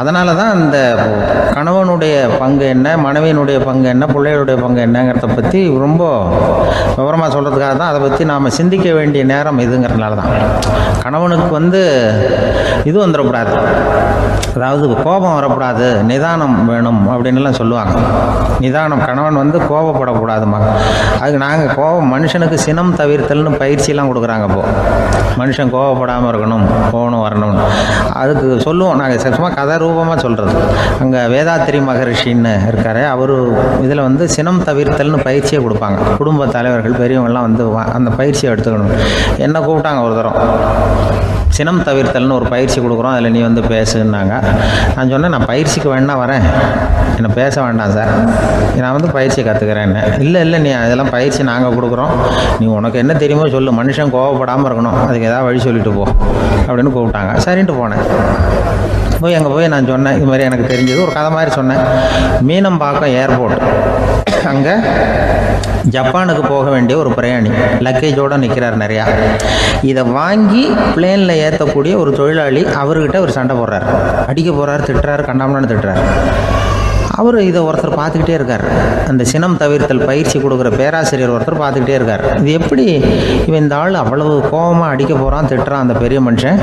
Speaker 1: அதனால தான் அந்த கணவனுடைய பங்கு என்ன, மனைவியினுடைய பங்கு என்ன, பிள்ளைகளுடைய பங்கு என்னங்கிறத பற்றி ரொம்ப விவரமாக சொல்கிறதுக்காக தான் அதை பற்றி நாம் சிந்திக்க வேண்டிய நேரம் இதுங்கிறதுனால தான். கணவனுக்கு வந்து இது வந்துடக்கூடாது, அதாவது கோபம் வரக்கூடாது, நிதானம் வேணும் அப்படின்லாம் சொல்லுவாங்க. நிதானம், கணவன் வந்து கோபப்படக்கூடாதுமா. அதுக்கு நாங்கள் மனுஷனுக்கு சினம் தவிர்த்தல்னு பயிற்சியெல்லாம் கொடுக்குறாங்க. இப்போது மனுஷன் கோபப்படாமல் இருக்கணும், போகணும் வரணும்னு அதுக்கு சொல்லுவோம் நாங்கள். சும்மா கதை ரூபமாக சொல்கிறது. அங்கே வேதாத்திரி மகரிஷின்னு இருக்கார், அவர் இதில் வந்து சினம் தவிர்த்தல்னு பயிற்சியை கொடுப்பாங்க. குடும்ப தலைவர்கள் பெரியவங்கள்லாம் வந்து அந்த பயிற்சியை எடுத்துக்கணும். என்ன கூப்பிட்டாங்க ஒரு தரம், சினம் தவிர்த்தல்னு ஒரு பயிற்சி கொடுக்குறோம், அதில் நீ வந்து பேசுன்னாங்க. நான் சொன்னேன், நான் பயிற்சிக்கு வேணா வரேன், என்னை பேச வேண்டாம் சார், நான் வந்து பயிற்சி கற்றுக்கிறேன்னு. இல்லை நீ அதெல்லாம் பயிற்சி நாங்கள் கொடுக்குறோம், நீ உனக்கு என்ன தெரியுமோ சொல்லு, மனுஷன் கோவப்படாமல் இருக்கணும், அதுக்கு ஏதாவது வழி சொல்லிட்டு போ அப்படின்னு கூப்பிட்டாங்க. சரின்ட்டு போனேன். போய் அங்கே போய் நான் சொன்னேன், இது மாதிரி எனக்கு தெரிஞ்சது ஒரு கதை மாதிரி சொன்னேன். மீனம்பாக்கம் ஏர்போர்ட், அங்கே ஜப்பானுக்கு போக வேண்டிய ஒரு பிரயாணி லக்கேஜோடு நிற்கிறார் நிறையா. இதை வாங்கி பிளேனில் ஏற்றக்கூடிய ஒரு தொழிலாளி அவர்கிட்ட ஒரு சண்டை போடுறார், அடிக்க போகிறார், திட்டுறாரு, கண்டாமலான்னு திட்டுறாரு. அவர் இதை ஒருத்தர் பார்த்துக்கிட்டே இருக்கார். அந்த சினம் தவிர்த்தல் பயிற்சி கொடுக்குற பேராசிரியர் ஒருத்தர் பார்த்துக்கிட்டே இருக்கார். இது எப்படி இவன் இந்த ஆள் அவ்வளவு கோபமாக அடிக்க போகிறான், திட்டுறான் அந்த பெரிய மனுஷன்,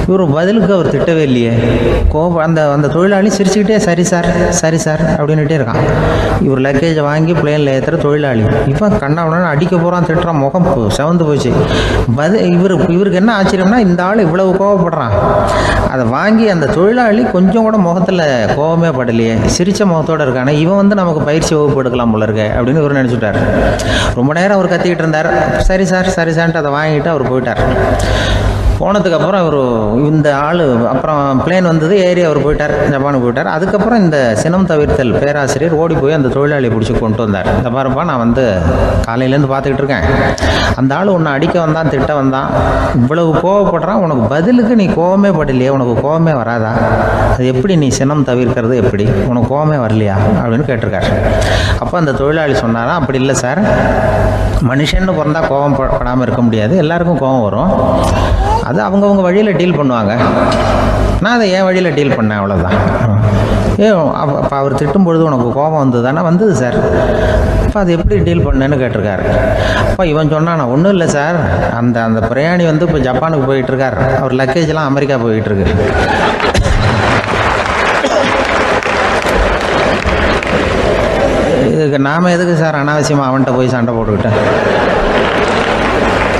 Speaker 1: இவர் பதிலுக்கு அவர் திட்டவே இல்லையே. அந்த தொழிலாளி சிரிச்சுக்கிட்டே சரி சார் அப்படின்னுட்டே இருக்கான். இவர் லக்கேஜை வாங்கி பிளேனில் ஏற்றுற தொழிலாளி இப்போ கண்ணாவனா அடிக்க போகிறான், திட்டுறான், முகம் செவந்து போச்சு. இவருக்கு என்ன ஆச்சரியம்னா, இந்த ஆள் இவ்வளவு கோவப்படுறான், அதை வாங்கி அந்த தொழிலாளி கொஞ்சம் கூட முகத்தில் கோபமே படலையே, சிரிச்ச முகத்தோடு இருக்கானே, இவன் வந்து நமக்கு பயிற்சி வகுப்பு எடுக்கலாம் போல இருக்கு அப்படின்னு இவர் நினச்சிட்டார். ரொம்ப நேரம் அவர் கத்திக்கிட்டு இருந்தார். சரி சார்ன்ட்டு அதை வாங்கிட்டு அவர் போயிட்டார். போனதுக்கப்புறம் அவர் இந்த ஆள் அப்புறம் பிளேன் வந்தது, ஏறி அவர் போயிட்டார், ஜப்பானுக்கு போயிட்டார். அதுக்கப்புறம் இந்த சினம் தவிர்த்தல் பேராசிரியர் ஓடி போய் அந்த தொழிலாளியை பிடிச்சி கொண்டு வந்தார். இந்த பாருப்பா, நான் வந்து காலையிலேருந்து பார்த்துக்கிட்டு இருக்கேன், அந்த ஆள் உன்னை அடிக்க வந்தான், திட்ட வந்தான், இவ்வளவு கோவப்படுறான், உனக்கு பதிலுக்கு நீ கோவமே படலையே, உனக்கு கோவமே வராதா, அது எப்படி நீ சினம் தவிர்க்கிறது, எப்படி உனக்கு கோவமே வரலையா அப்படின்னு கேட்டிருக்காரு. அப்போ அந்த தொழிலாளி சொன்னாராம், அப்படி இல்லை சார், மனுஷன்னு பிறந்தால் கோபம் படாமல் இருக்க முடியாது, எல்லாருக்கும் கோபம் வரும், அது அவங்கவுங்க வழியில் டீல் பண்ணுவாங்க, நான் அதை என் வழியில் டீல் பண்ணேன், அவ்வளோதான். அப்போ அவர் திட்டும்பொழுது உனக்கு கோபம் வந்தது தானே? வந்தது சார். அப்போ அது எப்படி டீல் பண்ணேன்னு கேட்டிருக்காரு. அப்போ இவன் சொன்னான், நான் ஒன்றும் இல்லை சார், அந்த பிரயாணி வந்து இப்போ ஜப்பானுக்கு போயிட்டுருக்கார், அவர் லக்கேஜெலாம் அமெரிக்கா போயிட்டுருக்கு, இதுக்கு நாம் எதுக்கு சார் அனாவசியமாக அவன்கிட்ட போய் சண்டை போட்டுக்கிட்டேன்,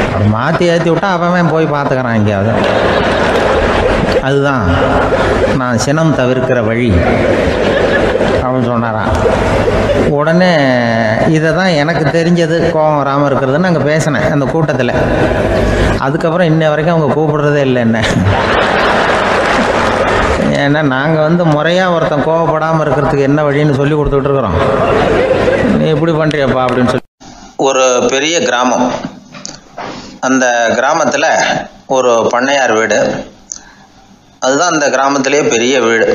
Speaker 1: அப்படி மாற்றி ஏற்றி விட்டா அவன் போய் பார்த்துக்கிறான் எங்கேயாவது. அதுதான் நான் சினம் தவிர்க்கிற வழி அப்படின்னு சொன்னாரான். உடனே இதை தான் எனக்கு தெரிஞ்சது கோபம் வராமல் இருக்கிறதுன்னு அங்கே பேசினேன் அந்த கூட்டத்தில். அதுக்கப்புறம் இன்ன வரைக்கும் அவங்க கூப்பிடுறதே இல்லை என்ன. ஏன்னா நாங்கள் வந்து முறையாக ஒருத்தன் கோவப்படாமல் இருக்கிறதுக்கு என்ன வழின்னு சொல்லி கொடுத்துட்ருக்குறோம், நீ எப்படி பண்ணுறியப்பா அப்படின்னு சொல்லி. ஒரு பெரிய கிராமம், அந்த கிராமத்தில் ஒரு பண்ணையார் வீடு, அதுதான் அந்த கிராமத்திலே பெரிய வீடு.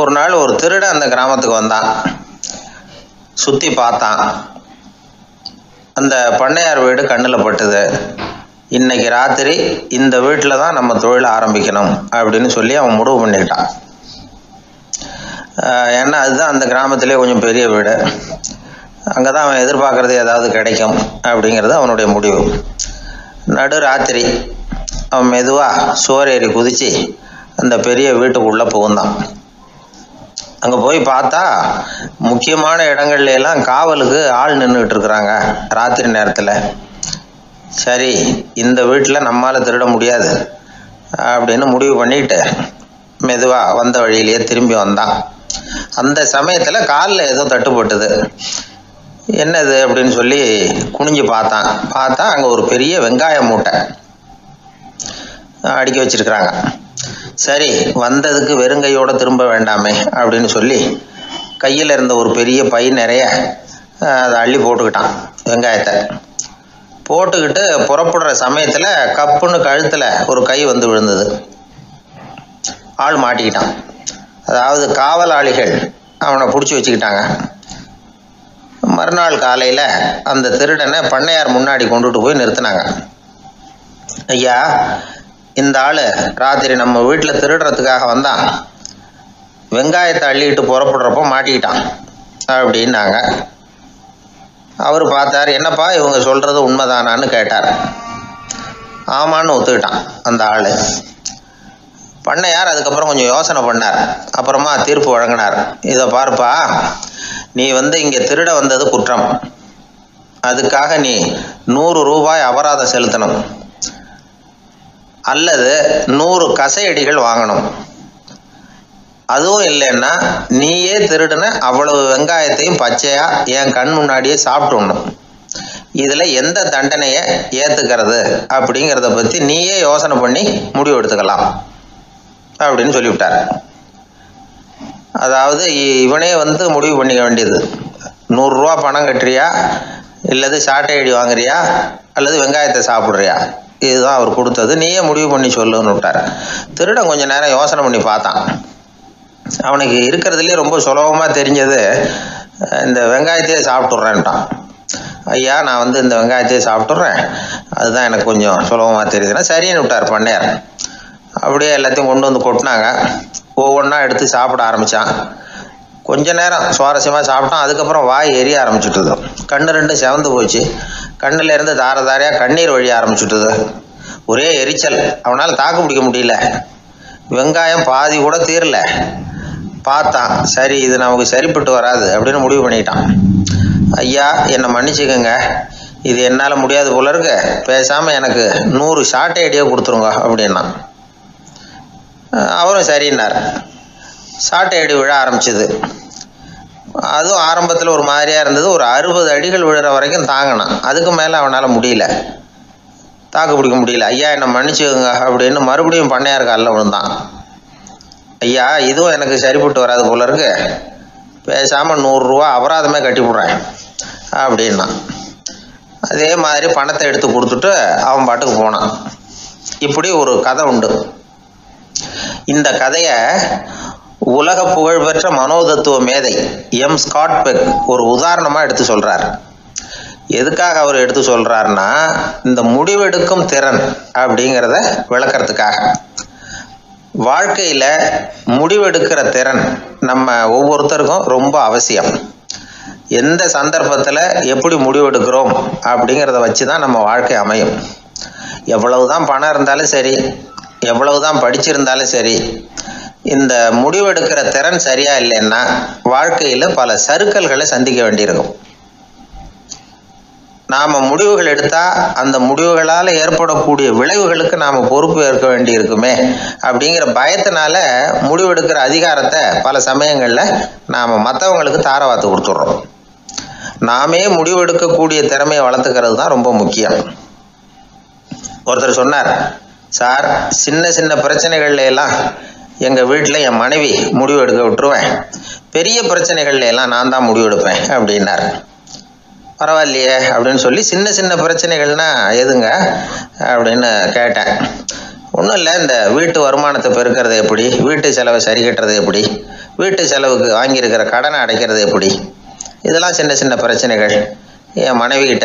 Speaker 1: ஒரு நாள் ஒரு திருடன் அந்த கிராமத்துக்கு வந்தான், சுற்றி பார்த்தான், அந்த பண்ணையார் வீடு கண்ணில் பட்டுது. இன்னைக்கு ராத்திரி இந்த வீட்டில் தான் நம்ம தொழில் ஆரம்பிக்கணும் அப்படின்னு சொல்லி அவன் முடிவு பண்ணிக்கிட்டான். ஏன்னா அதுதான் அந்த கிராமத்திலே கொஞ்சம் பெரிய வீடு, அங்கே தான் அவன் எதிர்பார்க்குறது ஏதாவது கிடைக்கும் அப்படிங்கிறது அவனுடைய முடிவு. நடு ராத்திரி அவன் மெதுவாக சுவர் ஏறி குதித்து அந்த பெரிய வீட்டுக்குள்ளே புகுந்தான். அங்கே போய் பார்த்தா முக்கியமான இடங்கள்ல எல்லாம் காவலுக்கு ஆள் நின்றுக்கிட்டு இருக்கிறாங்க ராத்திரி நேரத்தில். சரி, இந்த வீட்டில் நம்மால் திருட முடியாது அப்படின்னு முடிவு பண்ணிட்டு மெதுவாக வந்த வழியிலேயே திரும்பி வந்தான். அந்த சமயத்தில் காலில் ஏதோ தட்டுப்பட்டுது. என்னது அப்படின்னு சொல்லி குனிஞ்சு பார்த்தா அங்கே ஒரு பெரிய வெங்காய மூட்டை. அடுக்கி வச்சிருக்கிறாங்க. சரி, வந்ததுக்கு வெறுங்கையோடு திரும்ப வேண்டாமே அப்படின்னு சொல்லி கையில் இருந்த ஒரு பெரிய பை நிறைய அதை அள்ளி போட்டுக்கிட்டான். வெங்காயத்தை போட்டுக்கிட்டு புறப்படுற சமயத்தில் கப்புன்னு கழுத்தில் ஒரு கை வந்து விழுந்தது. ஆள் மாட்டிக்கிட்டான். அதாவது காவலாளிகள் அவனை பிடிச்சி வச்சுக்கிட்டாங்க. மறுநாள் காலையில் அந்த திருடனை பண்ணையார் முன்னாடி கொண்டுட்டு போய் நிறுத்தினாங்க. ஐயா, இந்த ஆள் ராத்திரி நம்ம வீட்டில் திருடுறதுக்காக வந்தான், வெங்காயத்தை அள்ளிட்டு புறப்படுறப்போ மாட்டிக்கிட்டான் அப்படின்னாங்க. அவர் பார்த்தார். என்னப்பா இவங்க சொல்கிறது உண்மைதானான்னு கேட்டார். ஆமான்னு ஒத்துக்கிட்டான் அந்த ஆள். பண்ணையார் அதுக்கப்புறம் கொஞ்சம் யோசனை பண்ணார். அப்புறமா தீர்ப்பு வழங்கினார். இதை பாருப்பா, நீ இங்கே திருட வந்தது குற்றம். அதுக்காக நீ 100 ரூபாய் அபராதம் செலுத்தணும், அல்லது 100 கசையடிகள் வாங்கணும். அதுவும் இல்லைன்னா நீயே திருடுன அவ்வளவு வெங்காயத்தையும் பச்சையா என் கண் முன்னாடியே சாப்பிட்டுணும். இதில் எந்த தண்டனையை ஏற்றுக்கிறது அப்படிங்கிறத பற்றி நீயே யோசனை பண்ணி முடிவு எடுத்துக்கலாம் அப்படின்னு சொல்லிவிட்டார். அதாவது இவனே முடிவு பண்ணிக்க வேண்டியது. 100 ரூபா பணம் கட்டுறியா, இல்லது சாட்டை அடி வாங்குறியா, அல்லது வெங்காயத்தை சாப்பிட்றியா, இதுதான் அவர் கொடுத்தது, நீயே முடிவு பண்ணி சொல்லுன்னு விட்டார். திருடன் கொஞ்சம் நேரம் யோசனை பண்ணி பார்த்தான். அவனுக்கு இருக்கிறதுலே ரொம்ப சுலபமாக தெரிஞ்சது இந்த வெங்காயத்தையே சாப்பிட்டுட்றேன்ட்டான். ஐயா, நான் இந்த வெங்காயத்தையே சாப்பிட்டுட்றேன், அதுதான் எனக்கு கொஞ்சம் சுலபமாக தெரியுதுன்னா சரின்னு விட்டார் பண்ணையார். அப்படியே எல்லாத்தையும் கொண்டு வந்து கொட்டினாங்க. ஒவ்வொன்றா எடுத்து சாப்பிட ஆரம்பித்தான். கொஞ்ச நேரம் சுவாரஸ்யமாக சாப்பிட்டான். அதுக்கப்புறம் வாய் எரிய ஆரம்பிச்சுட்டுது. கண்ணு 2 செவந்து போச்சு. கண்ணில் இருந்து தார தாரையாக கண்ணீர் வழிய ஆரம்பிச்சுட்டுது. ஒரே எரிச்சல். அவனால் தாக்கு பிடிக்க முடியல. வெங்காயம் பாதி கூட தீரல. பார்த்தான், சரி இது நமக்கு சரிப்பட்டு வராது அப்படின்னு முடிவு பண்ணிட்டான். ஐயா, என்னை மன்னிச்சுக்கோங்க, இது என்னால் முடியாது போல இருக்கு, பேசாமல் எனக்கு 100 சாட்டை அடியே கொடுத்துருங்க அப்படின்னா. அவரும் சரின்னார். சாட்டை அடி விழ ஆரம்பிச்சுது. அதுவும் ஆரம்பத்தில் ஒரு மாதிரியாக இருந்தது. ஒரு 60 அடிகள் விழுற வரைக்கும் தாங்கினான். அதுக்கு மேலே அவனால் முடியல, தாக்கு பிடிக்க முடியல. ஐயா, என்னை மன்னிச்சுக்கோங்க அப்படின்னு மறுபடியும் பண்ணையார் காலில் விழுந்தான். ஐயா, இதுவும் எனக்கு சரிப்பட்டு வராது போல இருக்கு, பேசாமல் 100 ரூபா அபராதமே கட்டிவிட்றேன் அப்படின்னா. அதே மாதிரி பணத்தை எடுத்து கொடுத்துட்டு அவன் பாட்டுக்கு போனான். இப்படி ஒரு கதை உண்டு. இந்த கதையை உலக புகழ்பெற்ற மனோதத்துவ மேதை எம் ஸ்காட் பெக் ஒரு உதாரணமாக எடுத்து சொல்கிறார். எதுக்காக அவர் எடுத்து சொல்கிறாருன்னா, இந்த முடிவெடுக்கும் திறன் அப்படிங்கிறத விளக்கிறதுக்காக. வாழ்க்கையில் முடிவெடுக்கிற திறன் நம்ம ஒவ்வொருத்தருக்கும் ரொம்ப அவசியம். எந்த சந்தர்ப்பத்தில் எப்படி முடிவெடுக்கிறோம் அப்படிங்கிறத வச்சு தான் நம்ம வாழ்க்கை அமையும். எவ்வளவுதான் பணம் இருந்தாலும் சரி, எவ்வளவுதான் படிச்சிருந்தாலும் சரி, இந்த முடிவெடுக்கிற திறன் சரியா இல்லைன்னா வாழ்க்கையில் பல சறுக்கல்களை சந்திக்க வேண்டியிருக்கும். நாம் முடிவுகள் எடுத்தால் அந்த முடிவுகளால் ஏற்படக்கூடிய விளைவுகளுக்கு நாம் பொறுப்பு ஏற்க வேண்டியிருக்குமே அப்படிங்கிற பயத்தினால முடிவெடுக்கிற அதிகாரத்தை பல சமயங்களில் நாம் மற்றவங்களுக்கு தாரவாத்து கொடுத்துட்றோம். நாமே முடிவெடுக்கக்கூடிய திறமையை வளர்த்துக்கிறது தான் ரொம்ப முக்கியம். ஒருத்தர் சொன்னார், சார், சின்ன சின்ன பிரச்சனைகள்ல எல்லாம் எங்கள் வீட்டில் என் மனைவி முடிவு எடுக்க விட்டுருவேன், பெரிய பிரச்சனைகள்ல எல்லாம் நான் தான் முடிவு எடுப்பேன் அப்படின்னார். பரவாயில்லையே அப்படின்னு சொல்லி, சின்ன சின்ன பிரச்சனைகள்னா எதுங்க அப்படின்னு கேட்டேன். ஒன்றும் இல்லை, இந்த வீட்டு வருமானத்தை பெருக்கிறது எப்படி, வீட்டு செலவை சரி கட்டுறது எப்படி, வீட்டு செலவுக்கு வாங்கியிருக்கிற கடனை அடைக்கிறது எப்படி, இதெல்லாம் சின்ன சின்ன பிரச்சனைகள். என் மனைவி கிட்ட